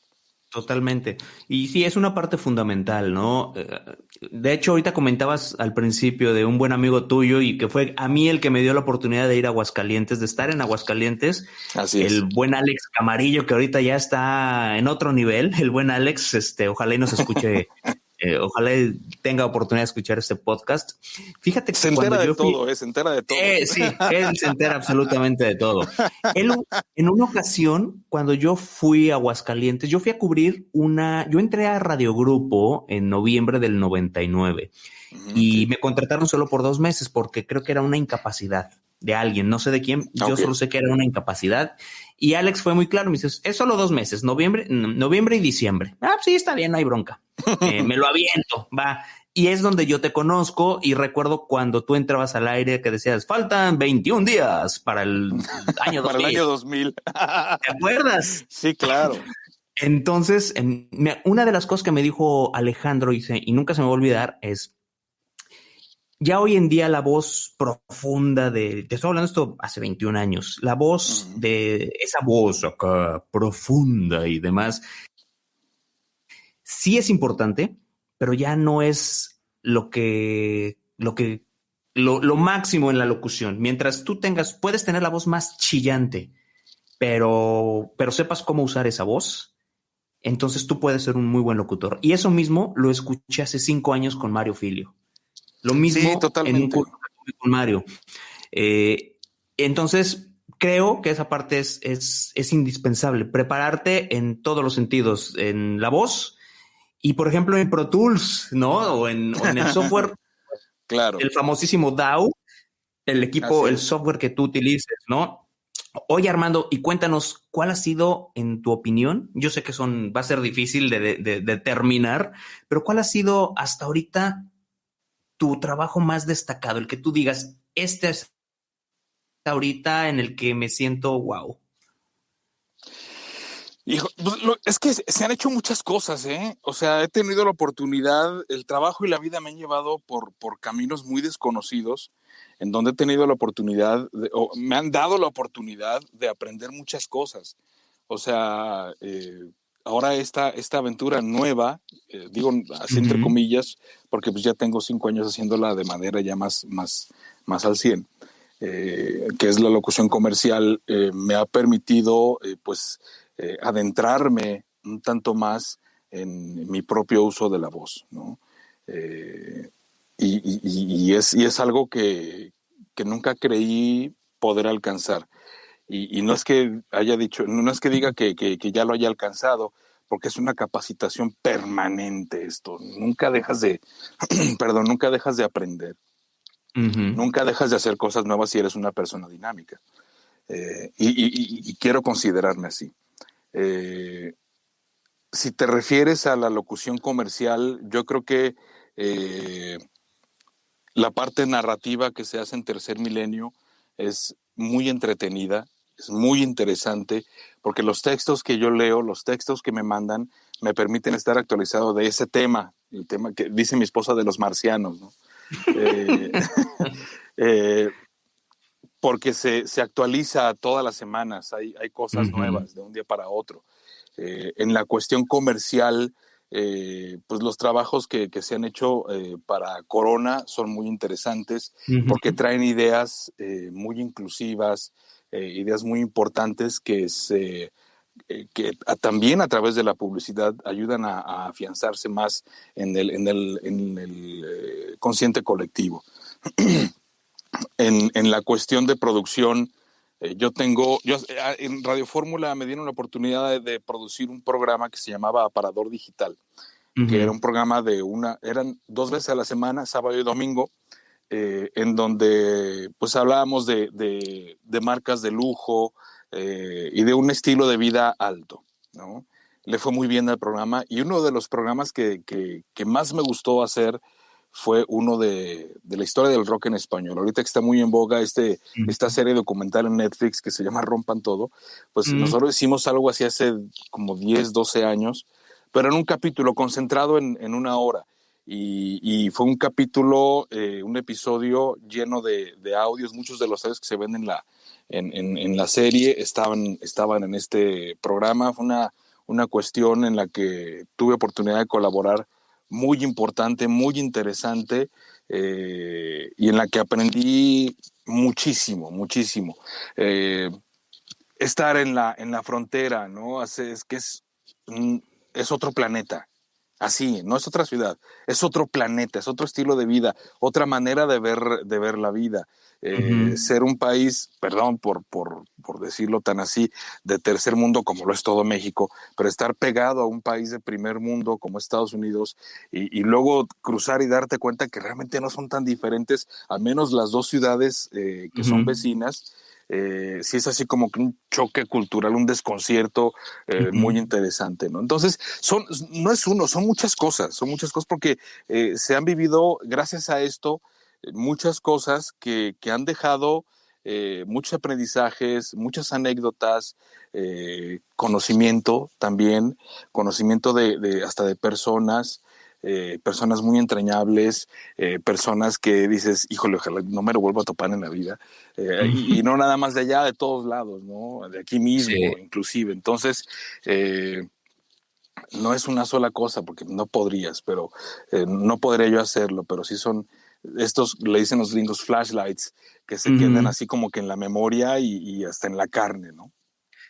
Totalmente. Y sí, es una parte fundamental, ¿no? De hecho, ahorita comentabas al principio de un buen amigo tuyo y que fue a mí el que me dio la oportunidad de ir a Aguascalientes, de estar en Aguascalientes, Así el es. buen Alex Camarillo, que ahorita ya está en otro nivel, el buen Alex, ojalá y nos escuche, ojalá y tenga oportunidad de escuchar este podcast. Fíjate Se que cuando entera de yo fui, todo, se entera de todo. sí, él se entera absolutamente de todo. Él, en una ocasión, cuando yo fui a Aguascalientes, yo fui a cubrir yo entré a Radiogrupo en noviembre del 99 y Sí. me contrataron solo por 2 meses porque creo que era una incapacidad de alguien, no sé de quién, yo Ok. solo sé que era una incapacidad. Y Alex fue muy claro, me dice, es solo 2 meses, noviembre y diciembre. Ah, sí, está bien, no hay bronca. Me lo aviento, va. Y es donde yo te conozco y recuerdo cuando tú entrabas al aire que decías, faltan 21 días para el año Para el 2000. año 2000. ¿Te acuerdas? Sí, claro. Entonces, una de las cosas que me dijo Alejandro y nunca se me va a olvidar es, ya hoy en día la voz profunda te estoy hablando de esto hace 21 años, la voz Uh-huh. de esa voz acá profunda y demás, sí es importante, pero ya no es lo máximo en la locución. Mientras tú puedes tener la voz más chillante, pero sepas cómo usar esa voz, entonces tú puedes ser un muy buen locutor. Y eso mismo lo escuché hace 5 años con Mario Filio. Lo Sí, mismo en un totalmente. curso que tuve con Mario. Eh, entonces, creo que esa parte es indispensable. Prepararte en todos los sentidos, en la voz y, por ejemplo, en Pro Tools, ¿no? O en el software, Claro, el famosísimo DAW, el equipo, así el es. software que tú utilices, ¿no? Oye, Armando, y cuéntanos, ¿cuál ha sido, en tu opinión? Yo sé que va a ser difícil de determinar, pero ¿cuál ha sido hasta ahorita tu trabajo más destacado? El que tú digas, este es ahorita en el que me siento wow. Hijo, pues, es que se han hecho muchas cosas, ¿eh? O sea, he tenido la oportunidad, el trabajo y la vida me han llevado por caminos muy desconocidos, en donde he tenido la oportunidad, o me han dado la oportunidad de aprender muchas cosas. O sea, ahora esta aventura nueva, digo así entre Uh-huh. comillas, porque pues ya tengo 5 años haciéndola de manera ya más al 100, que es la locución comercial, me ha permitido pues adentrarme un tanto más en mi propio uso de la voz, ¿no? Eh, y es algo que nunca creí poder alcanzar. Y no es que haya dicho, no es que diga que ya lo haya alcanzado, porque es una capacitación permanente esto. Nunca dejas de, perdón, nunca dejas de aprender. Uh-huh. Nunca dejas de hacer cosas nuevas si eres una persona dinámica. Y quiero considerarme así. Eh, si te refieres a la locución comercial, yo creo que la parte narrativa que se hace en Tercer Milenio es muy entretenida. es muy interesante porque los textos que yo leo, los textos que me mandan, me permiten estar actualizado de ese tema, el tema que dice mi esposa de los marcianos, ¿no? Eh, eh, Porque se actualiza todas las semanas, hay cosas Ujú, nuevas de un día para otro. En la cuestión comercial, pues los trabajos que se han hecho para Corona son muy interesantes porque ujú. traen ideas muy inclusivas, ideas muy importantes que también a través de la publicidad ayudan a afianzarse más en el consciente colectivo. En la cuestión de producción, en Radio Fórmula me dieron la oportunidad de producir un programa que se llamaba Aparador Digital, que era Ujú, un programa eran 2 veces a la semana, sábado y domingo, en donde pues hablábamos de marcas de lujo y de un estilo de vida alto, ¿no? Le fue muy bien al programa y uno de los programas que más me gustó hacer fue uno de la historia del rock en español. Ahorita que está muy en boga esta ujú, serie documental en Netflix que se llama Rompan Todo, pues mm, nosotros hicimos algo así hace como 10, 12 años, pero en un capítulo concentrado en una hora. Y fue un capítulo, un episodio lleno de audios. Muchos de los audios que se ven en la serie estaban en este programa. Fue una cuestión en la que tuve oportunidad de colaborar muy importante, muy interesante, y en la que aprendí muchísimo, muchísimo. Eh, Estar en la frontera, ¿no? Es otro planeta. Así, no es otra ciudad, es otro planeta, es otro estilo de vida, otra manera de ver la vida. ujú. Ser un país, perdón por decirlo tan así, de tercer mundo como lo es todo México, pero estar pegado a un país de primer mundo como Estados Unidos y luego cruzar y darte cuenta que realmente no son tan diferentes, al menos las dos ciudades que son Ujú, vecinas. Sí es así como que un choque cultural, un desconcierto muy ujú, interesante, ¿no? Entonces, no es uno, son muchas cosas porque se han vivido, gracias a esto, muchas cosas que han dejado muchos aprendizajes, muchas anécdotas, conocimiento también, conocimiento hasta de personas, personas muy entrañables, personas que dices, híjole, ojalá no me lo vuelvo a topar en la vida, y ujú. no nada más de allá, de todos lados, ¿no? De aquí mismo, Sí. inclusive. Entonces, no es una sola cosa, porque no podrías, pero no podría yo hacerlo, pero sí son estos, le dicen los gringos, flashlights, que se quedan Ujú. así como que en la memoria y hasta en la carne, ¿no?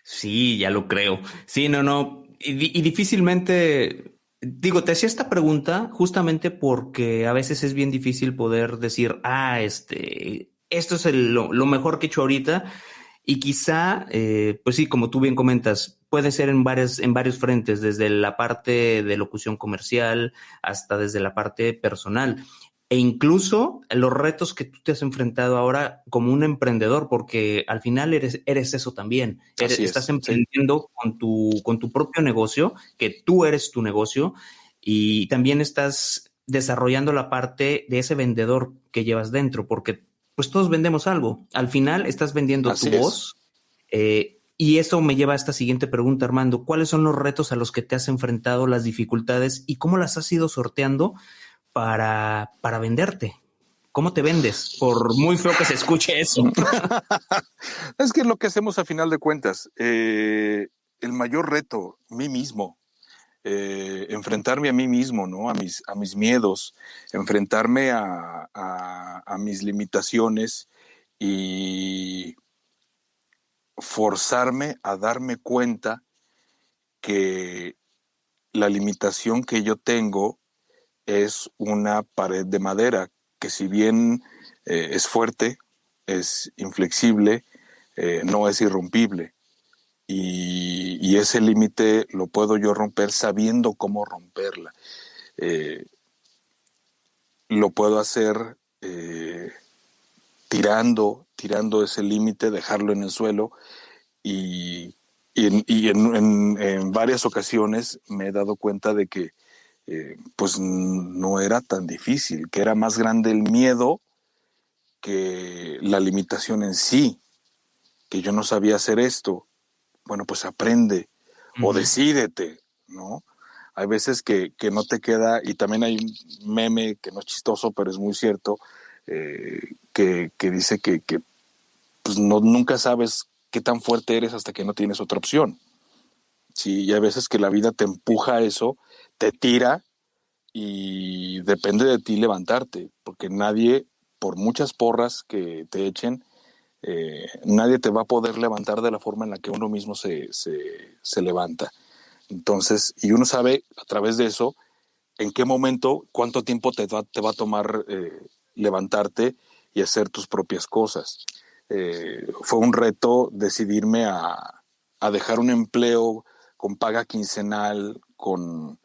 Sí, ya lo creo. Sí, no, no. Y difícilmente, digo, te hacía esta pregunta justamente porque a veces es bien difícil poder decir, esto es lo mejor que he hecho ahorita. Y quizá, pues sí, como tú bien comentas, puede ser en varios frentes, desde la parte de locución comercial hasta desde la parte personal. E incluso los retos que tú te has enfrentado ahora como un emprendedor, porque al final eres eso también. Así Estás es, sí. emprendiendo con tu propio negocio, que tú eres tu negocio, y también estás desarrollando la parte de ese vendedor que llevas dentro, porque pues todos vendemos algo. Al final estás vendiendo tu Así es. voz. Y eso me lleva a esta siguiente pregunta, Armando. ¿Cuáles son los retos a los que te has enfrentado, las dificultades y cómo las has ido sorteando para venderte? ¿Cómo te vendes? Por muy feo que se escuche eso. Es que es lo que hacemos a final de cuentas. El mayor reto, mí mismo. Enfrentarme a mí mismo, ¿no? A mis miedos, enfrentarme a mis limitaciones y forzarme a darme cuenta que la limitación que yo tengo es una pared de madera que si bien es fuerte, es inflexible, no es irrompible. Y ese límite lo puedo yo romper sabiendo cómo romperla. Eh, lo puedo hacer tirando ese límite, dejarlo en el suelo y, en varias ocasiones me he dado cuenta de que pues no era tan difícil, que era más grande el miedo que la limitación en sí. que yo no sabía hacer esto. Bueno, pues aprende o decídete, ¿no? Hay veces que no te queda, y también hay un meme que no es chistoso, pero es muy cierto, que dice que pues nunca sabes qué tan fuerte eres hasta que no tienes otra opción. Sí, y hay veces que la vida te empuja a eso, te tira y depende de ti levantarte, porque nadie, por muchas porras que te echen, nadie te va a poder levantar de la forma en la que uno mismo se levanta. Entonces, y uno sabe a través de eso en qué momento, cuánto tiempo te va a tomar levantarte y hacer tus propias cosas. Fue un reto decidirme a dejar un empleo con paga quincenal, con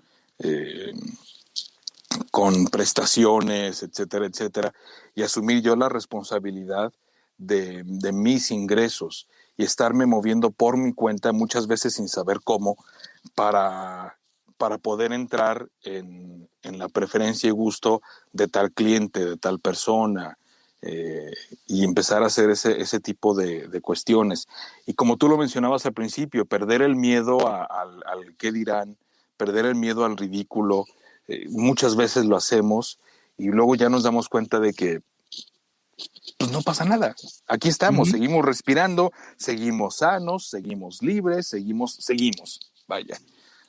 prestaciones, etcétera, etcétera, y asumir yo la responsabilidad de mis ingresos y estarme moviendo por mi cuenta, muchas veces sin saber cómo, para poder entrar en la preferencia y gusto de tal cliente, de tal persona, y empezar a hacer ese tipo de cuestiones. Y como tú lo mencionabas al principio, perder el miedo al qué dirán, perder el miedo al ridículo, muchas veces lo hacemos y luego ya nos damos cuenta de que pues no pasa nada. Aquí estamos, seguimos respirando, seguimos sanos, seguimos libres, seguimos, vaya.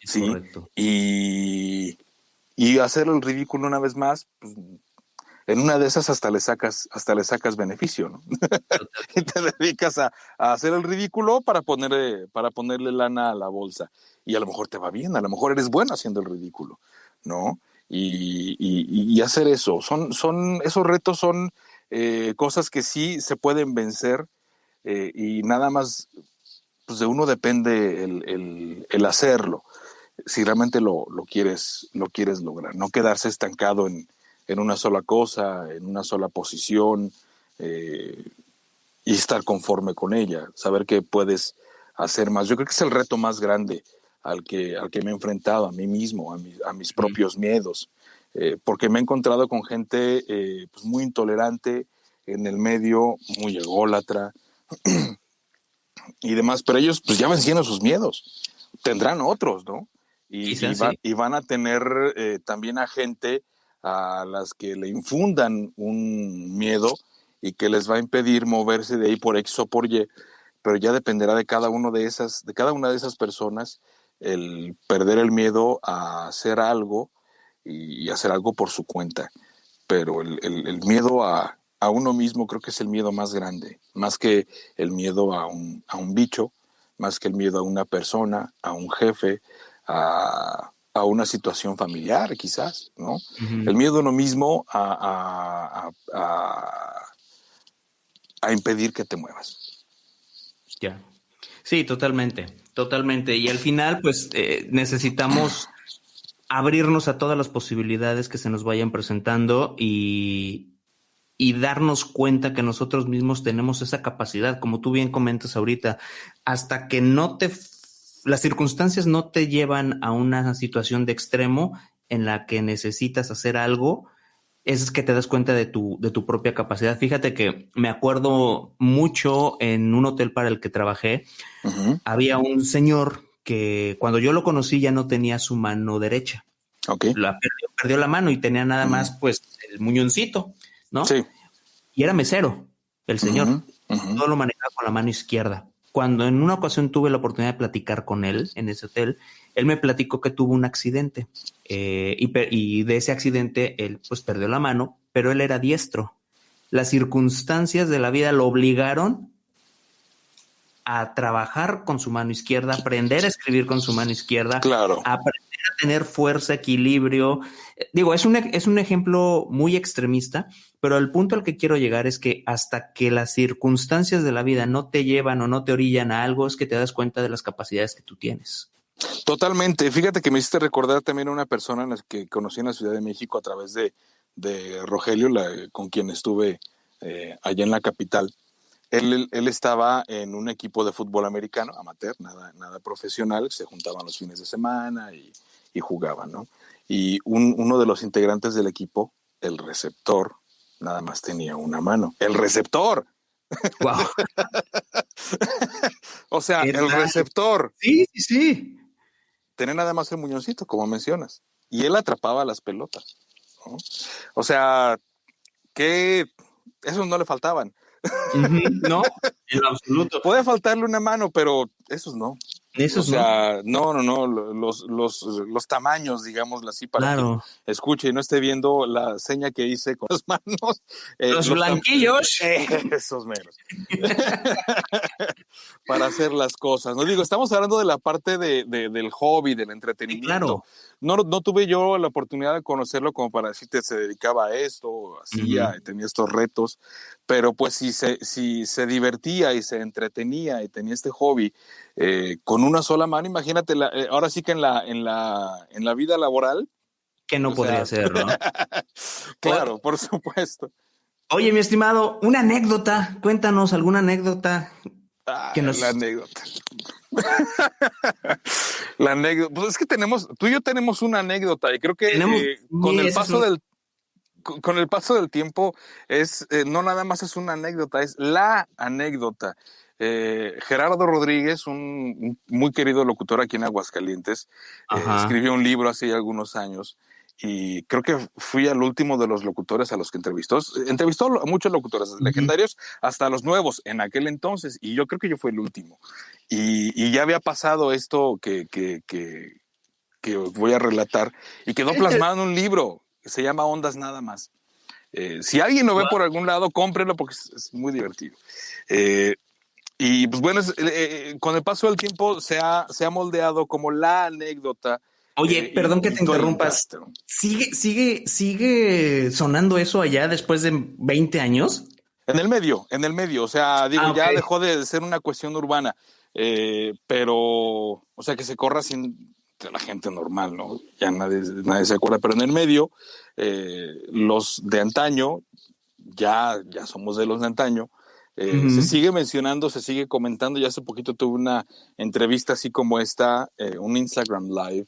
Es Sí, correcto. y hacer el ridículo una vez más, pues, en una de esas hasta le sacas beneficio, ¿no? Y te dedicas a hacer el ridículo para ponerle lana a la bolsa. Y a lo mejor te va bien, a lo mejor eres bueno haciendo el ridículo, ¿no? Y hacer eso. Esos retos son cosas que sí se pueden vencer, y nada más pues de uno depende el hacerlo, si realmente lo quieres lograr, no quedarse estancado en una sola cosa, en una sola posición, y estar conforme con ella, saber que puedes hacer más. Yo creo que es el reto más grande al que me he enfrentado, a mí mismo, a mis propios miedos, porque me he encontrado con gente pues muy intolerante en el medio, muy ególatra y demás, pero ellos pues ya vencieron sus miedos, tendrán otros, ¿no? Quizás sí. Y van a tener también a gente a las que le infundan un miedo y que les va a impedir moverse de ahí por X o por Y, pero ya dependerá de cada una de esas personas el perder el miedo a hacer algo y hacer algo por su cuenta. Pero el miedo a uno mismo creo que es el miedo más grande, más que el miedo a un bicho, más que el miedo a una persona, a un jefe, a una situación familiar, quizás, ¿no? El miedo a uno mismo a impedir que te muevas. Ya. Sí, totalmente, totalmente. Y al final, pues necesitamos abrirnos a todas las posibilidades que se nos vayan presentando y darnos cuenta que nosotros mismos tenemos esa capacidad, como tú bien comentas ahorita, hasta que las circunstancias no te llevan a una situación de extremo en la que necesitas hacer algo, es que te das cuenta de tu propia capacidad. Fíjate que me acuerdo mucho en un hotel para el que trabajé, había un señor que cuando yo lo conocí ya no tenía su mano derecha. Okay. Perdió la mano y tenía nada más pues el muñoncito, ¿no? Sí. Y era mesero, el señor. Todo lo manejaba con la mano izquierda. Cuando en una ocasión tuve la oportunidad de platicar con él en ese hotel, él me platicó que tuvo un accidente y de ese accidente él pues perdió la mano, pero él era diestro. Las circunstancias de la vida lo obligaron a trabajar con su mano izquierda, aprender a escribir con su mano izquierda, claro, aprender a tener fuerza, equilibrio. Digo, es un ejemplo muy extremista, pero el punto al que quiero llegar es que hasta que las circunstancias de la vida no te llevan o no te orillan a algo, es que te das cuenta de las capacidades que tú tienes. Totalmente. Fíjate que me hiciste recordar también a una persona en la que conocí en la Ciudad de México a través de Rogelio, con quien estuve allá en la capital. Él estaba en un equipo de fútbol americano, amateur, nada profesional, se juntaban los fines de semana y jugaban, ¿no? Y uno de los integrantes del equipo, el receptor, nada más tenía una mano. ¡El receptor! Wow. O sea, el tal? receptor Sí, sí, sí. tenía nada más el muñoncito, como mencionas, y él atrapaba las pelotas, ¿no? O sea, que esos no le faltaban. Ujú, no, en lo absoluto. Puede faltarle una mano, pero esos no. O Esos no. sea, no, los tamaños, digámoslo así, para quien Claro. escuche y no esté viendo la seña que hice con las manos. Los blanquillos. Esos meros. Para hacer las cosas. No digo, estamos hablando de la parte del hobby, del Sí, entretenimiento. claro. No tuve yo la oportunidad de conocerlo como para decirte se dedicaba a esto, hacía, Ujú. tenía estos retos, pero pues si se divertía y se entretenía y tenía este hobby con una sola mano, imagínate, ahora sí que en la vida laboral, Que no o podría sea, ser, ¿no? claro, por supuesto. Oye, mi estimado, una anécdota. Cuéntanos alguna anécdota que La nos... anécdota. La anécdota, pues es que tú y yo tenemos una anécdota y creo Tenemos... que Sí, esa es una... con el paso del tiempo no nada más es una anécdota, es la anécdota. Gerardo Rodríguez, un muy querido locutor aquí en Aguascalientes, Ajá. escribió un libro hace ya algunos años y creo que fui al último de los locutores a los que entrevistó. Entrevistó a muchos locutores, desde Ujú. legendarios hasta los nuevos en aquel entonces, y yo creo que yo fui el último. Y ya había pasado esto que voy a relatar y quedó plasmado en un libro que se llama Ondas Nada Más. Si alguien lo ve por algún lado, cómprelo porque es muy divertido. Eh, y pues bueno, con el paso del tiempo se ha moldeado como la anécdota Oye, perdón que te histórica. interrumpas. ¿Sigue sonando eso allá después de 20 años? En el medio, o sea, digo, Ah, ok. ya dejó de ser una cuestión urbana, pero, o sea, que se corra sin la gente normal, ¿no? Ya nadie se acuerda, pero en el medio, los de antaño, ya somos de los de antaño, se Ujú. sigue mencionando, se sigue comentando. Ya hace poquito tuve una entrevista así como esta, un Instagram Live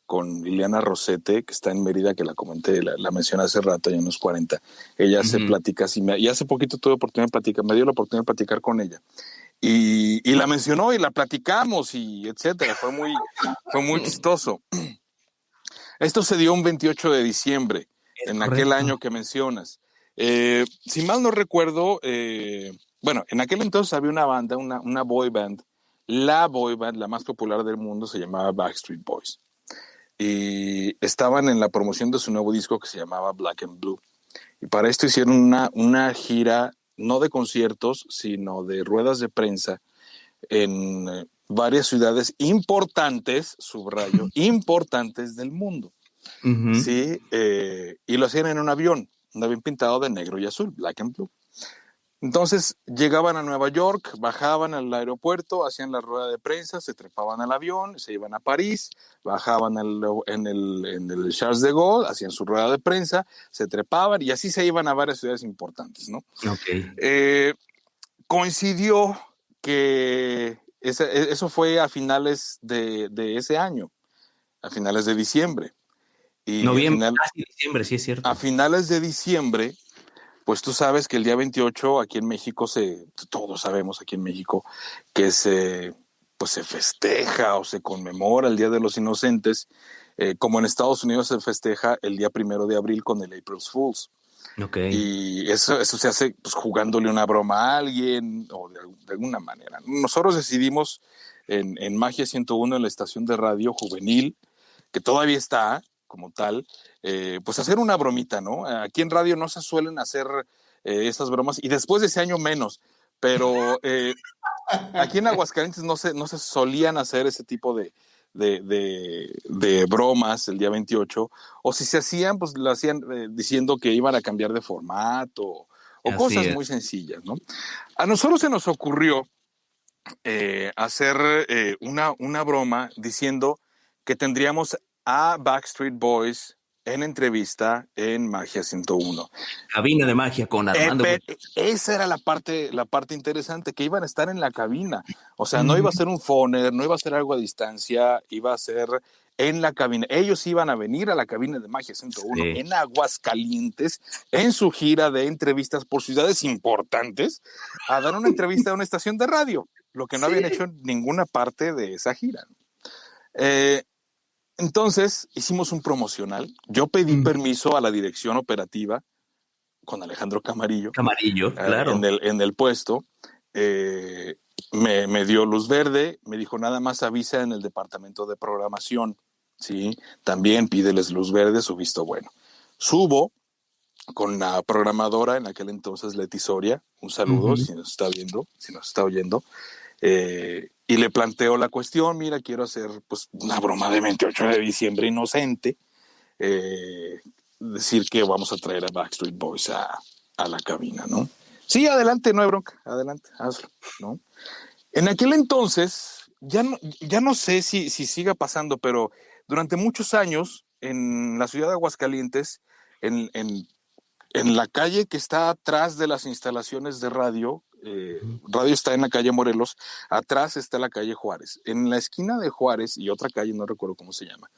con Liliana Rosete, que está en Mérida, que la comenté, la mencioné hace rato, ya unos 40. Ella hace Ujú. pláticas y hace poquito tuve oportunidad de platicar, me dio la oportunidad de platicar con ella. Y la mencionó y la platicamos y etcétera. Fue muy chistoso. Esto se dio un 28 de diciembre, Es en aquel correcto. año que mencionas. Si mal no recuerdo, bueno, en aquel entonces había una banda, una boy band, la boy band, la más popular del mundo, se llamaba Backstreet Boys. Y estaban en la promoción de su nuevo disco que se llamaba Black and Blue. Y para esto hicieron una gira, no de conciertos, sino de ruedas de prensa en varias ciudades importantes, subrayo, importantes del mundo. Ujú. Sí, y lo hacían en un avión pintado de negro y azul, black and blue. Entonces llegaban a Nueva York, bajaban al aeropuerto, hacían la rueda de prensa, se trepaban al avión, se iban a París, bajaban en el Charles de Gaulle, hacían su rueda de prensa, se trepaban y así se iban a varias ciudades importantes, ¿no? Ok. Eh, Coincidió que eso fue a finales de ese año, a finales de diciembre. Y Noviembre, casi diciembre, sí es a cierto. finales de diciembre, pues tú sabes que el día 28 aquí en México todos sabemos aquí en México que pues se festeja o se conmemora el Día de los Inocentes, como en Estados Unidos se festeja el día 1 de abril con el April Fools. Ok. Y eso se hace pues jugándole una broma a alguien o de alguna manera. Nosotros decidimos en Magia 101, en la estación de radio juvenil, que todavía está como tal, pues hacer una bromita, ¿no? Aquí en radio no se suelen hacer esas bromas y después de ese año menos, pero aquí en Aguascalientes no se solían hacer ese tipo de bromas el día 28, o si se hacían, pues lo hacían diciendo que iban a cambiar de formato o Así cosas muy es. sencillas, ¿no? A nosotros se nos ocurrió hacer una broma diciendo que tendríamos a Backstreet Boys en entrevista en Magia 101. Cabina de magia con Armando. Esa era la parte interesante, que iban a estar en la cabina. O sea, no iba a Ujú. ser un phoner, no iba a ser algo a distancia, iba a ser en la cabina. Ellos iban a venir a la cabina de Magia 101 Sí. en Aguascalientes, en su gira de entrevistas por ciudades importantes, a dar una entrevista a una estación de radio. lo que no habían hecho en ninguna parte de esa gira. Entonces hicimos un promocional. Yo pedí permiso a la dirección operativa con Alejandro Camarillo. Camarillo, claro. En el puesto. Me dio luz verde, me dijo nada más avisa en el departamento de programación, ¿sí? También pídeles luz verde, su visto bueno. Subo con la programadora en aquel entonces, Leti Soria, un saludo si nos está viendo, si nos está oyendo, y le planteo la cuestión, mira, quiero hacer pues una broma de 28 de diciembre inocente, decir que vamos a traer a Backstreet Boys a la cabina, ¿no? Sí, adelante, no hay bronca, adelante, hazlo, ¿no? En aquel entonces, ya no sé si siga pasando, pero durante muchos años, en la ciudad de Aguascalientes, en la calle que está atrás de las instalaciones de radio, radio está en la calle Morelos, atrás está la calle Juárez. En la esquina de Juárez y otra calle, no recuerdo cómo se llama,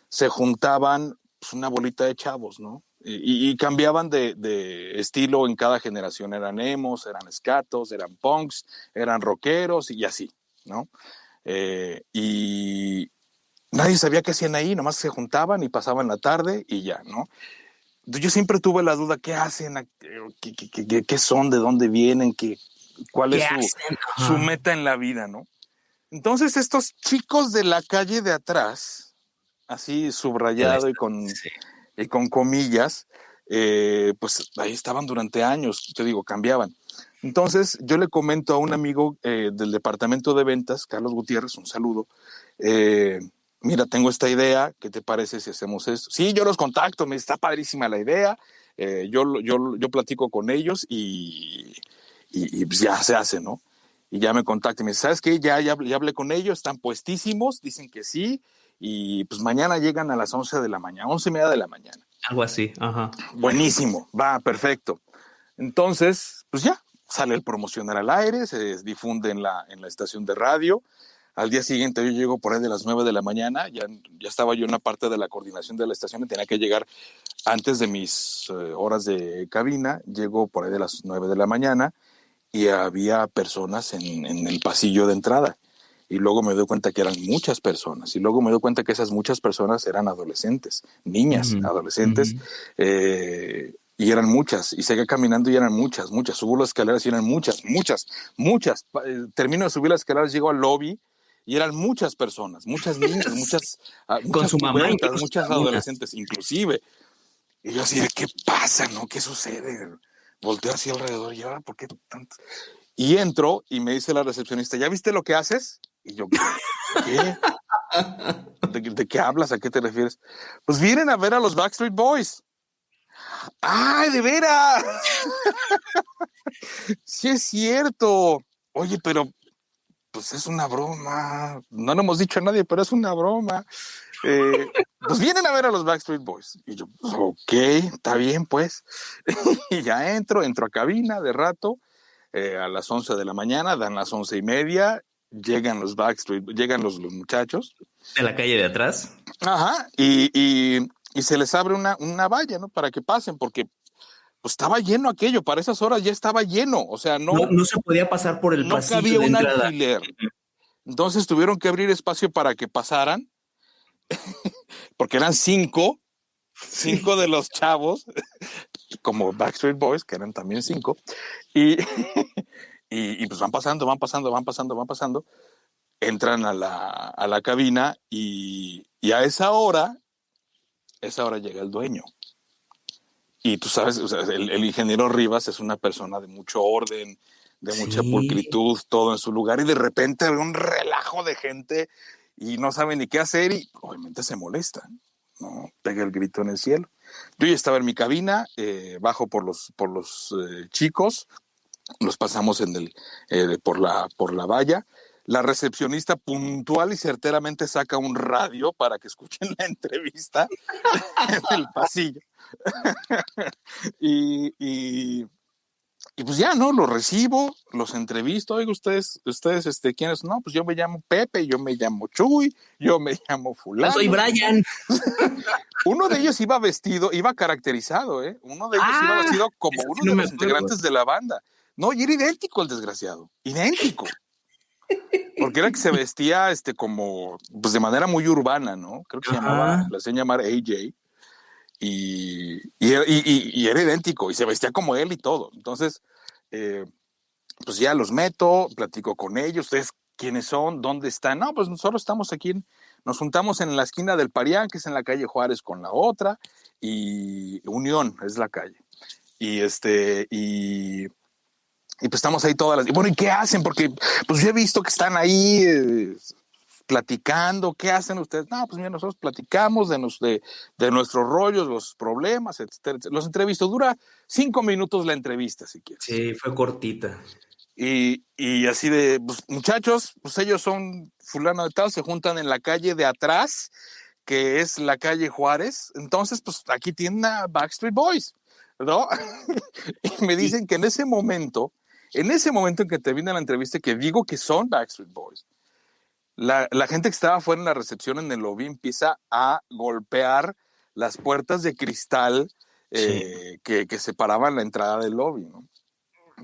se juntaban pues, una bolita de chavos, ¿no? Y cambiaban de estilo en cada generación. Eran emos, eran skatos, eran punks, eran rockeros y así, ¿no? Y nadie sabía qué hacían ahí, nomás se juntaban y pasaban la tarde y ya, ¿no? Yo siempre tuve la duda, ¿qué hacen? ¿Qué son? ¿De dónde vienen? ¿Cuál es su meta en la vida, no? Entonces estos chicos de la calle de atrás, así subrayado y con comillas, pues ahí estaban durante años, te digo, cambiaban. Entonces yo le comento a un amigo del departamento de ventas, Carlos Gutiérrez, un saludo, mira, tengo esta idea, ¿qué te parece si hacemos esto? Sí, yo los contacto, me está padrísima la idea, yo platico con ellos y pues ya se hace, ¿no? Y ya me contactan, me dice, ¿sabes qué? Ya hablé con ellos, están puestísimos, dicen que sí, y pues mañana llegan a las 11 de la mañana, 11:30 de la mañana. Algo así, ajá. Buenísimo, va, perfecto. Entonces, pues ya, sale el promocional al aire, se difunde en la estación de radio. Al día siguiente yo llego por ahí de las 9 de la mañana, ya estaba yo en una parte de la coordinación de la estación, tenía que llegar antes de mis horas de cabina, llego por ahí de las 9 de la mañana y había personas en el pasillo de entrada. Y luego me doy cuenta que eran muchas personas. Y luego me doy cuenta que esas muchas personas eran adolescentes, niñas, adolescentes. Y eran muchas. Y seguía caminando y eran muchas. Subo las escaleras y eran muchas. Termino de subir las escaleras, llego al lobby y eran muchas personas, muchas niñas, muchas con su mamá, muchas adolescentes, inclusive. Y yo así de, ¿qué pasa, no? ¿Qué sucede? Volteo hacia alrededor y ahora, ¿por qué tanto? Y entro y me dice la recepcionista, ¿ya viste lo que haces? Y yo, ¿qué? ¿De qué hablas? ¿A qué te refieres? Pues vienen a ver a los Backstreet Boys. ¡Ay, de veras! Sí es cierto. Oye, pero pues es una broma. No lo hemos dicho a nadie, pero es una broma. Pues vienen a ver a los Backstreet Boys. Y yo, pues, ok, está bien, pues. Y ya entro a cabina de rato. A las 11 de la mañana, dan las 11:30, llegan los Backstreet, llegan los muchachos. ¿De la calle de atrás? Ajá, y se les abre una valla, ¿no? Para que pasen, porque pues estaba lleno aquello, para esas horas ya estaba lleno, o sea, no se podía pasar por el pasillo de entrada. No cabía un alfiler. Entonces tuvieron que abrir espacio para que pasaran, porque eran cinco de los chavos, como Backstreet Boys, que eran también 5, y pues van pasando, entran a la cabina y a esa hora llega el dueño. Y tú sabes, o sea, el ingeniero Rivas es una persona de mucho orden, de mucha pulcritud, todo en su lugar, y de repente ve un relajo de gente y no sabe ni qué hacer y obviamente se molestan, ¿no? Pega el grito en el cielo. Yo ya estaba en mi cabina, bajo por los chicos, los pasamos por la valla. La recepcionista puntual y certeramente saca un radio para que escuchen la entrevista en el pasillo. y pues ya, ¿no? Los recibo, los entrevisto. Oiga, ustedes, ¿quiénes? No, pues yo me llamo Pepe, yo me llamo Chuy, yo me llamo fulano. Yo soy Brian. Uno de ellos iba caracterizado, ¿eh? Uno de ellos iba vestido como uno de los integrantes de la banda. No, y era idéntico el desgraciado, idéntico. Porque era que se vestía como pues de manera muy urbana, ¿no? Creo que la hacían llamar AJ y era idéntico y se vestía como él y todo. Entonces, pues ya los meto, platico con ellos, ustedes quiénes son, dónde están. No, pues nosotros estamos aquí, nos juntamos en la esquina del Parián, que es en la calle Juárez con la otra, y Unión es la calle. Y pues estamos ahí todas las... Y bueno, ¿y qué hacen? Porque pues yo he visto que están ahí platicando. ¿Qué hacen ustedes? No, pues mira, nosotros platicamos de nuestros rollos, los problemas, etcétera. Los entrevisto. Dura 5 minutos la entrevista, si quieres. Sí, fue cortita. Y así de, pues, muchachos, pues ellos son fulano de tal, se juntan en la calle de atrás, que es la calle Juárez. Entonces, pues aquí tienen a Backstreet Boys, ¿no? Y me dicen que en ese momento en que termina la entrevista, que digo que son Backstreet Boys, la gente que estaba afuera en la recepción, en el lobby, empieza a golpear las puertas de cristal que separaban la entrada del lobby, ¿no?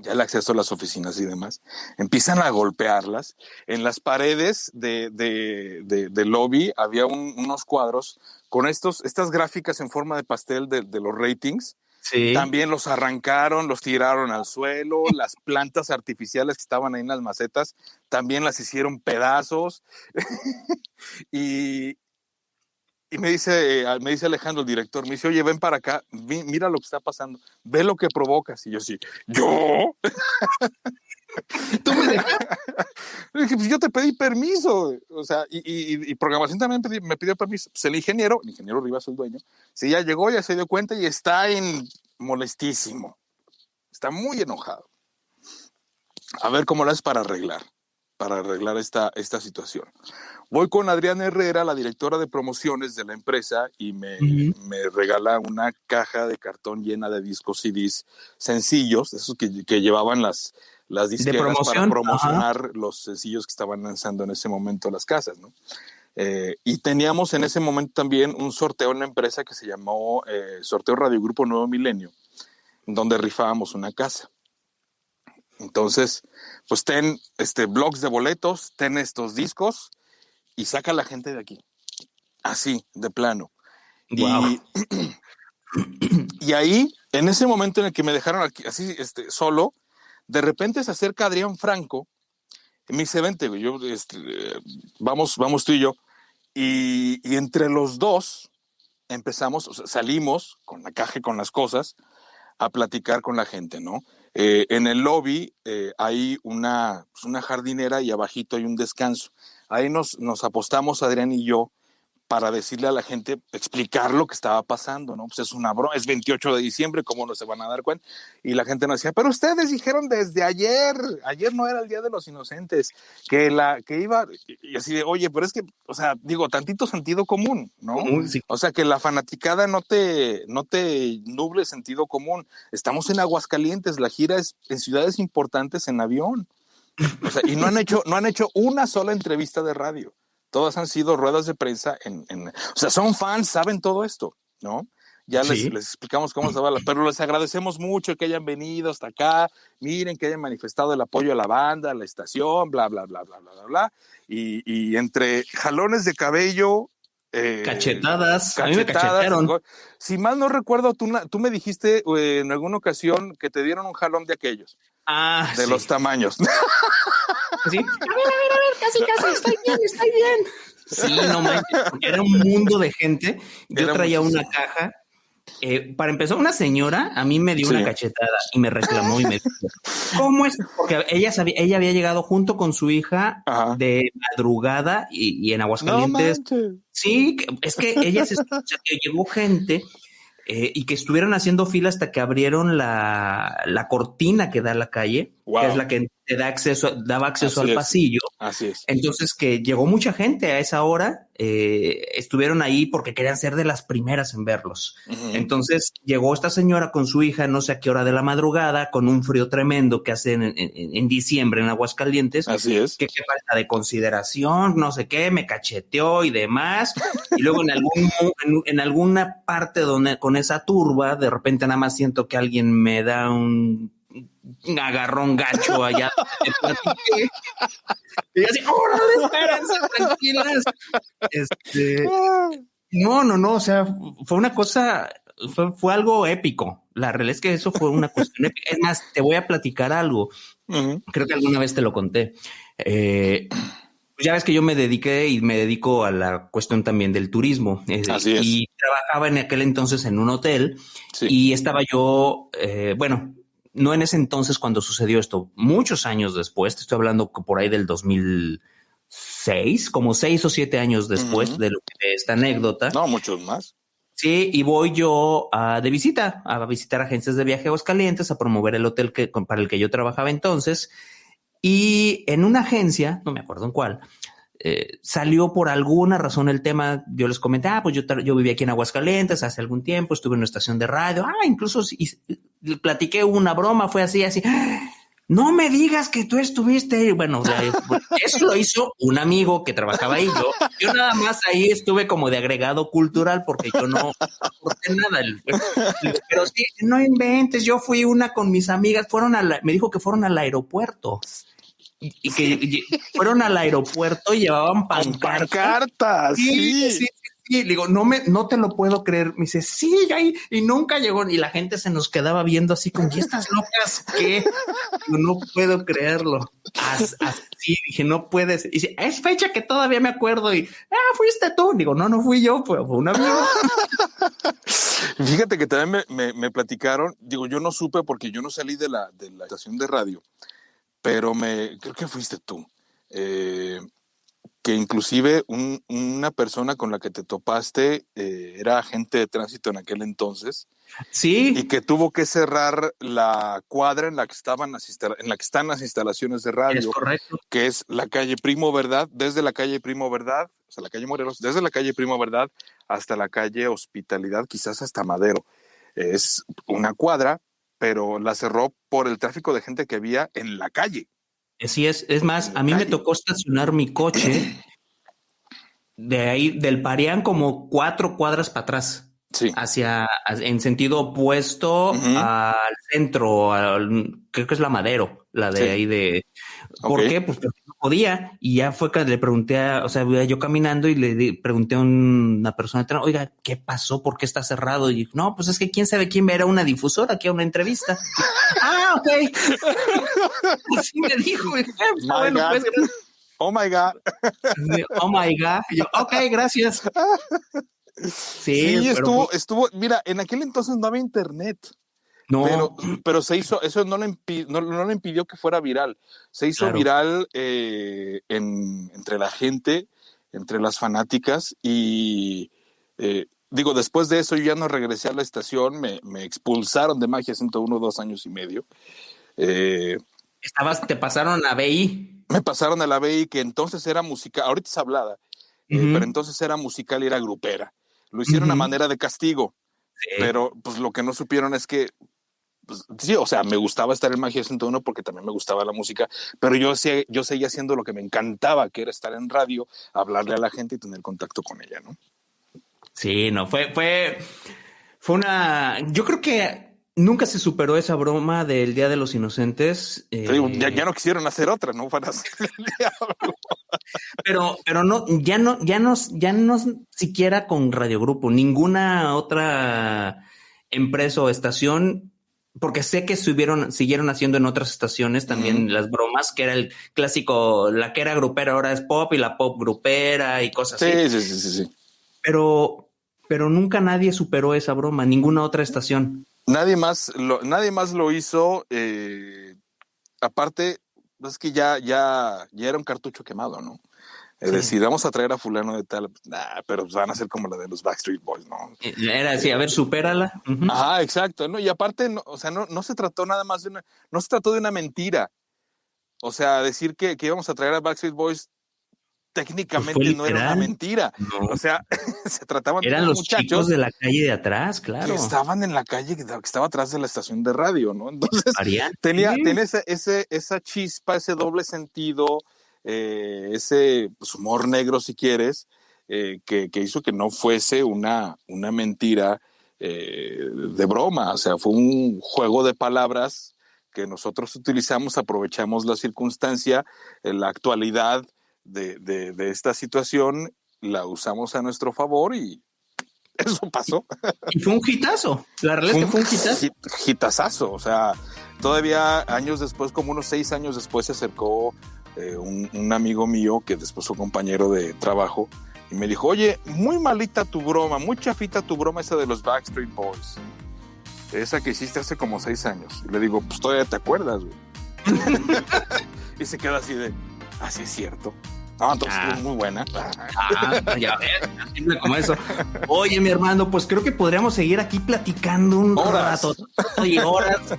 Ya el acceso a las oficinas y demás, empiezan a golpearlas. En las paredes del lobby había unos cuadros con estas gráficas en forma de pastel de los ratings. Sí. También los arrancaron, los tiraron al suelo, las plantas artificiales que estaban ahí en las macetas también las hicieron pedazos. y me dice Alejandro, el director, me dice, oye, ven para acá, mira lo que está pasando, ve lo que provocas. Y yo sí, ¿yo? ¿Tú me dejaste? Pues yo te pedí permiso, o sea, y programación también me pidió permiso. Pues el ingeniero Rivas, el dueño, sí, ya llegó, ya se dio cuenta y está molestísimo, está muy enojado. A ver cómo lo haces para arreglar esta situación. Voy con Adriana Herrera, la directora de promociones de la empresa, y me regala una caja de cartón llena de discos CDs sencillos, esos que llevaban las disqueras para promocionar los sencillos que estaban lanzando en ese momento las casas, ¿no? Y teníamos en ese momento también un sorteo en la empresa que se llamó Sorteo Radio Grupo Nuevo Milenio, donde rifábamos una casa. Entonces, pues ten blogs de boletos, ten estos discos y saca a la gente de aquí. Así, de plano. Wow. Y ahí, en ese momento en el que me dejaron aquí, así, solo, de repente se acerca Adrián Franco y me dice, vente, güey, vamos tú y yo. Y entre los dos empezamos, o sea, salimos con la caja y con las cosas a platicar con la gente, ¿no? En el lobby hay una jardinera y abajito hay un descanso. Ahí nos apostamos, Adrián y yo, para decirle a la gente, explicar lo que estaba pasando, ¿no? Pues es una broma, es 28 de diciembre, ¿cómo no se van a dar cuenta? Y la gente nos decía, pero ustedes dijeron desde ayer no era el Día de los Inocentes, que iba, y así de, oye, pero es que, o sea, digo, tantito sentido común, ¿no? Sí. O sea, que la fanaticada no te nuble sentido común. Estamos en Aguascalientes, la gira es en ciudades importantes en avión. O sea, y no han hecho una sola entrevista de radio. Todas han sido ruedas de prensa o sea, son fans, saben todo esto, ¿no? Ya les explicamos cómo se va, pero les agradecemos mucho que hayan venido hasta acá, miren que hayan manifestado el apoyo a la banda, a la estación, bla, bla, bla, bla, bla, bla, bla. Y entre jalones de cabello, cachetadas, a mí me cachetaron. Si mal no recuerdo, tú me dijiste en alguna ocasión que te dieron un jalón de aquellos. De los tamaños. ¿Sí? A ver, casi, estoy bien. Sí, no manches, porque era un mundo de gente. Yo traía una caja. Para empezar, una señora a mí me dio una cachetada y me reclamó y me dijo, ¿cómo es? Porque ella había llegado junto con su hija de madrugada y en Aguascalientes. No, sí, es que que llegó gente y que estuvieron haciendo fila hasta que abrieron la cortina que da a la calle, que es la que te daba acceso al pasillo. Así es. Entonces que llegó mucha gente a esa hora, estuvieron ahí porque querían ser de las primeras en verlos. Uh-huh. Entonces llegó esta señora con su hija, no sé a qué hora de la madrugada, con un frío tremendo que hacen en diciembre en Aguascalientes. Así es. Que falta de consideración, no sé qué, me cacheteó y demás. Y luego en alguna parte donde con esa turba, de repente nada más siento que alguien me da un agarrón gacho allá. Te platiqué. Y yo así, órale, espérense, tranquilas. No, o sea, fue una cosa, fue algo épico. La realidad es que eso fue una cuestión épica. Es más, te voy a platicar algo. Uh-huh. Creo que alguna vez te lo conté. Ya ves que yo me dediqué y me dedico a la cuestión también del turismo. Así es. Y trabajaba en aquel entonces en un hotel y estaba yo, bueno, no en ese entonces cuando sucedió esto, muchos años después, te estoy hablando por ahí del 2006, como 6 o 7 años después de esta anécdota. No, muchos más. Sí, y voy yo de visita, a visitar agencias de viaje a Aguascalientes, a promover el hotel para el que yo trabajaba entonces. Y en una agencia, no me acuerdo en cuál, salió por alguna razón el tema. Yo les comenté, pues yo viví aquí en Aguascalientes hace algún tiempo, estuve en una estación de radio, incluso platiqué una broma, fue así, no me digas que tú estuviste. Bueno, eso lo hizo un amigo que trabajaba ahí. Yo nada más ahí estuve como de agregado cultural porque yo no aporté nada. Pero sí, no inventes, yo fui una con mis amigas, me dijo que fueron al aeropuerto. Y que fueron al aeropuerto y llevaban pancartas. Sí. Le digo, no te lo puedo creer. Me dice, sí, y nunca llegó. Y la gente se nos quedaba viendo así como, ¿y estas locas qué? No puedo creerlo. Así dije, no puedes. Y dice, es fecha que todavía me acuerdo. Y, fuiste tú. Digo, no fui yo, fue un amigo. Fíjate que también me platicaron. Digo, yo no supe porque yo no salí de la estación de radio. Pero creo que fuiste tú, que inclusive una persona con la que te topaste era agente de tránsito en aquel entonces. Sí. Y que tuvo que cerrar la cuadra en la que están las instalaciones de radio. Es correcto. Que es la calle Primo Verdad, desde la calle Primo Verdad, o sea, la calle Morelos, desde la calle Primo Verdad hasta la calle Hospitalidad, quizás hasta Madero. Es una cuadra, pero la cerró por el tráfico de gente que había en la calle. Así es. Es más, a mí me tocó estacionar mi coche de ahí, del Parián, como 4 cuadras para atrás. Sí. En sentido opuesto al centro, creo que es la Madero, la de ahí de... ¿Por qué? Pues porque no podía. Y ya fue que le pregunté, yo caminando y le pregunté a una persona, oiga, ¿qué pasó? ¿Por qué está cerrado? Y no, pues es que quién sabe quién era una difusora aquí a una entrevista. Ok. Así me dijo. Bueno, pues, oh my God. Oh my God. Y yo, ok, gracias. Sí, estuvo, mira, en aquel entonces no había internet. No. Pero se hizo, eso no le impidió que fuera viral. Se hizo viral entre la gente, entre las fanáticas, y digo, después de eso yo ya no regresé a la estación, me expulsaron de Magia 101 2 años y medio. Te pasaron a BI. Me pasaron a la BI, que entonces era musical, ahorita es hablada, pero entonces era musical y era grupera. Lo hicieron a manera de castigo, pero pues lo que no supieron es que pues, sí, o sea, me gustaba estar en Magia 101 porque también me gustaba la música, pero yo seguía haciendo lo que me encantaba, que era estar en radio, hablarle a la gente y tener contacto con ella, ¿no? Sí, no, fue una... Yo creo que nunca se superó esa broma del Día de los Inocentes. Ya no quisieron hacer otra, ¿no? Para hacer el diablo. Pero no, ya no siquiera con Radio Grupo, ninguna otra empresa o estación, porque sé que siguieron haciendo en otras estaciones también las bromas, que era el clásico, la que era grupera ahora es pop y la pop grupera y cosas así. Sí. Pero nunca nadie superó esa broma, ninguna otra estación. Nadie más lo hizo. Aparte, es que ya era un cartucho quemado, ¿no? Es decir, vamos a traer a fulano de tal, pero van a ser como la de los Backstreet Boys, ¿no? Era así, a ver, supérala. Ajá, exacto, ¿no? Y aparte, no se trató nada más no se trató de una mentira. O sea, decir que íbamos a traer a Backstreet Boys técnicamente pues no era una mentira. No. O sea, se trataban de los muchachos chicos de la calle de atrás, claro. Que estaban en la calle que estaba atrás de la estación de radio, ¿no? Entonces, tenía esa chispa, ese doble sentido, ese humor negro, si quieres, que hizo que no fuese una mentira de broma. O sea, fue un juego de palabras que nosotros utilizamos, aprovechamos la circunstancia, la actualidad de esta situación, la usamos a nuestro favor y eso pasó. Y fue un hitazo. La realidad es que fue un hitazo. Hitazazo. O sea, todavía años después, como unos 6 años después, se acercó un amigo mío que después fue compañero de trabajo y me dijo, oye, muy malita tu broma, muy chafita tu broma esa de los Backstreet Boys. Esa que hiciste hace como 6 años. Y le digo, pues todavía te acuerdas, güey. Y se queda así de, sí es cierto. Entonces es muy buena. Ya ves, simple como eso. Oye, mi hermano, pues creo que podríamos seguir aquí platicando un rato. Y horas.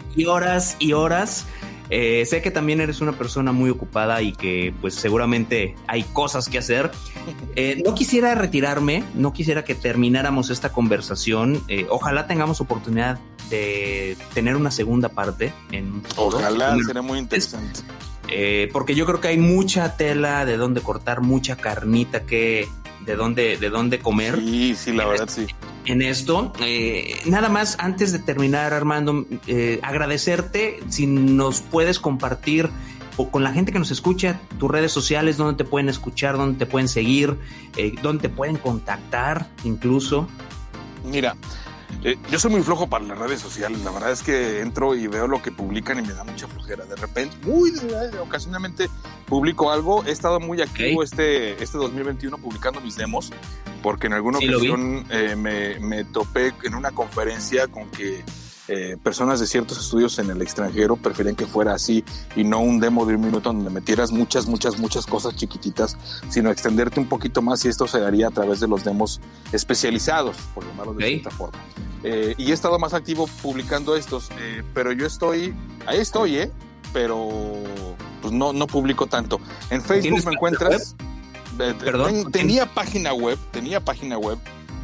Sé que también eres una persona muy ocupada y que pues seguramente hay cosas que hacer. No quisiera retirarme, no quisiera que termináramos esta conversación. Ojalá tengamos oportunidad de tener una segunda parte en un futuro. Ojalá, será muy interesante. Porque yo creo que hay mucha tela de dónde cortar, mucha carnita de dónde comer. Sí, la verdad sí. En esto, nada más antes de terminar, Armando, agradecerte si nos puedes compartir con la gente que nos escucha tus redes sociales, dónde te pueden escuchar, dónde te pueden seguir, dónde te pueden contactar incluso. Mira, yo soy muy flojo para las redes sociales. La verdad es que entro y veo lo que publican y me da mucha flojera. De repente, ocasionalmente publico algo. He estado muy activo este 2021 publicando mis demos, porque en alguna ocasión me topé en una conferencia con que personas de ciertos estudios en el extranjero prefieren que fuera así y no un demo de 1 minuto donde metieras muchas cosas chiquititas, sino extenderte un poquito más, y esto se daría a través de los demos especializados, por llamarlo de cierta forma. Y he estado más activo publicando estos, pero ahí estoy, pero pues no publico tanto. En Facebook me encuentras. Tenía página web,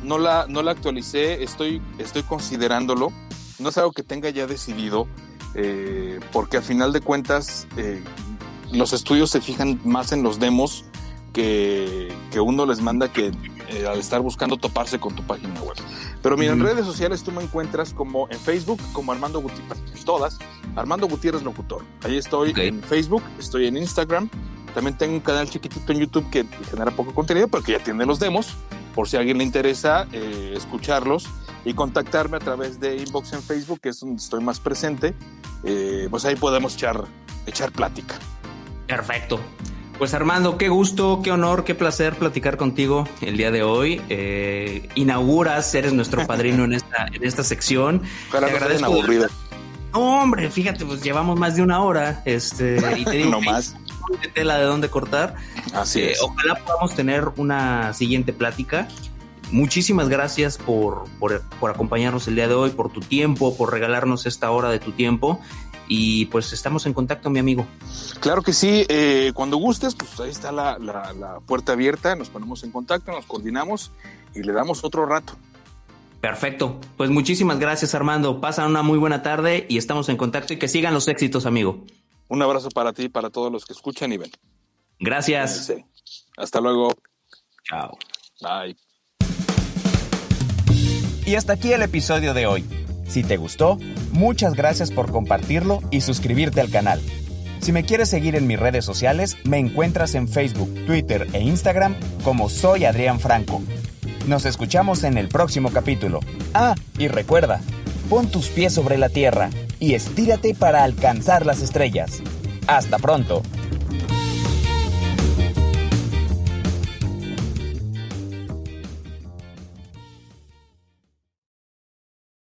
no la actualicé, estoy considerándolo. No es algo que tenga ya decidido, porque al final de cuentas los estudios se fijan más en los demos que uno les manda que al estar buscando toparse con tu página web. Pero mira, en redes sociales tú me encuentras como en Facebook, como Armando Gutiérrez, todas, Armando Gutiérrez Locutor. Ahí estoy en Facebook, estoy en Instagram. También tengo un canal chiquitito en YouTube que genera poco contenido, pero que ya tiene los demos, por si a alguien le interesa escucharlos y contactarme a través de inbox en Facebook, que es donde estoy más presente. Pues ahí podemos echar plática. Perfecto. Pues Armando, qué gusto, qué honor, qué placer platicar contigo el día de hoy. Inauguras, eres nuestro padrino en esta sección. Ojalá no sea aburrido. No, hombre, fíjate, pues llevamos más de 1 hora, y te digo no más. De tela de dónde cortar. Así es. Ojalá podamos tener una siguiente plática. Muchísimas gracias por acompañarnos el día de hoy, por tu tiempo, por regalarnos esta hora de tu tiempo. Y pues estamos en contacto, mi amigo. Claro que sí, cuando gustes, pues ahí está la puerta abierta, nos ponemos en contacto, nos coordinamos y le damos otro rato. Perfecto, pues muchísimas gracias, Armando. Pasa una muy buena tarde y estamos en contacto, y que sigan los éxitos, amigo. Un abrazo para ti y para todos los que escuchan y ven. Gracias. Sí. Hasta luego. Chao. Bye. Y hasta aquí el episodio de hoy. Si te gustó, muchas gracias por compartirlo y suscribirte al canal. Si me quieres seguir en mis redes sociales, me encuentras en Facebook, Twitter e Instagram como Soy Adrián Franco. Nos escuchamos en el próximo capítulo. Y recuerda, pon tus pies sobre la tierra y estírate para alcanzar las estrellas. ¡Hasta pronto!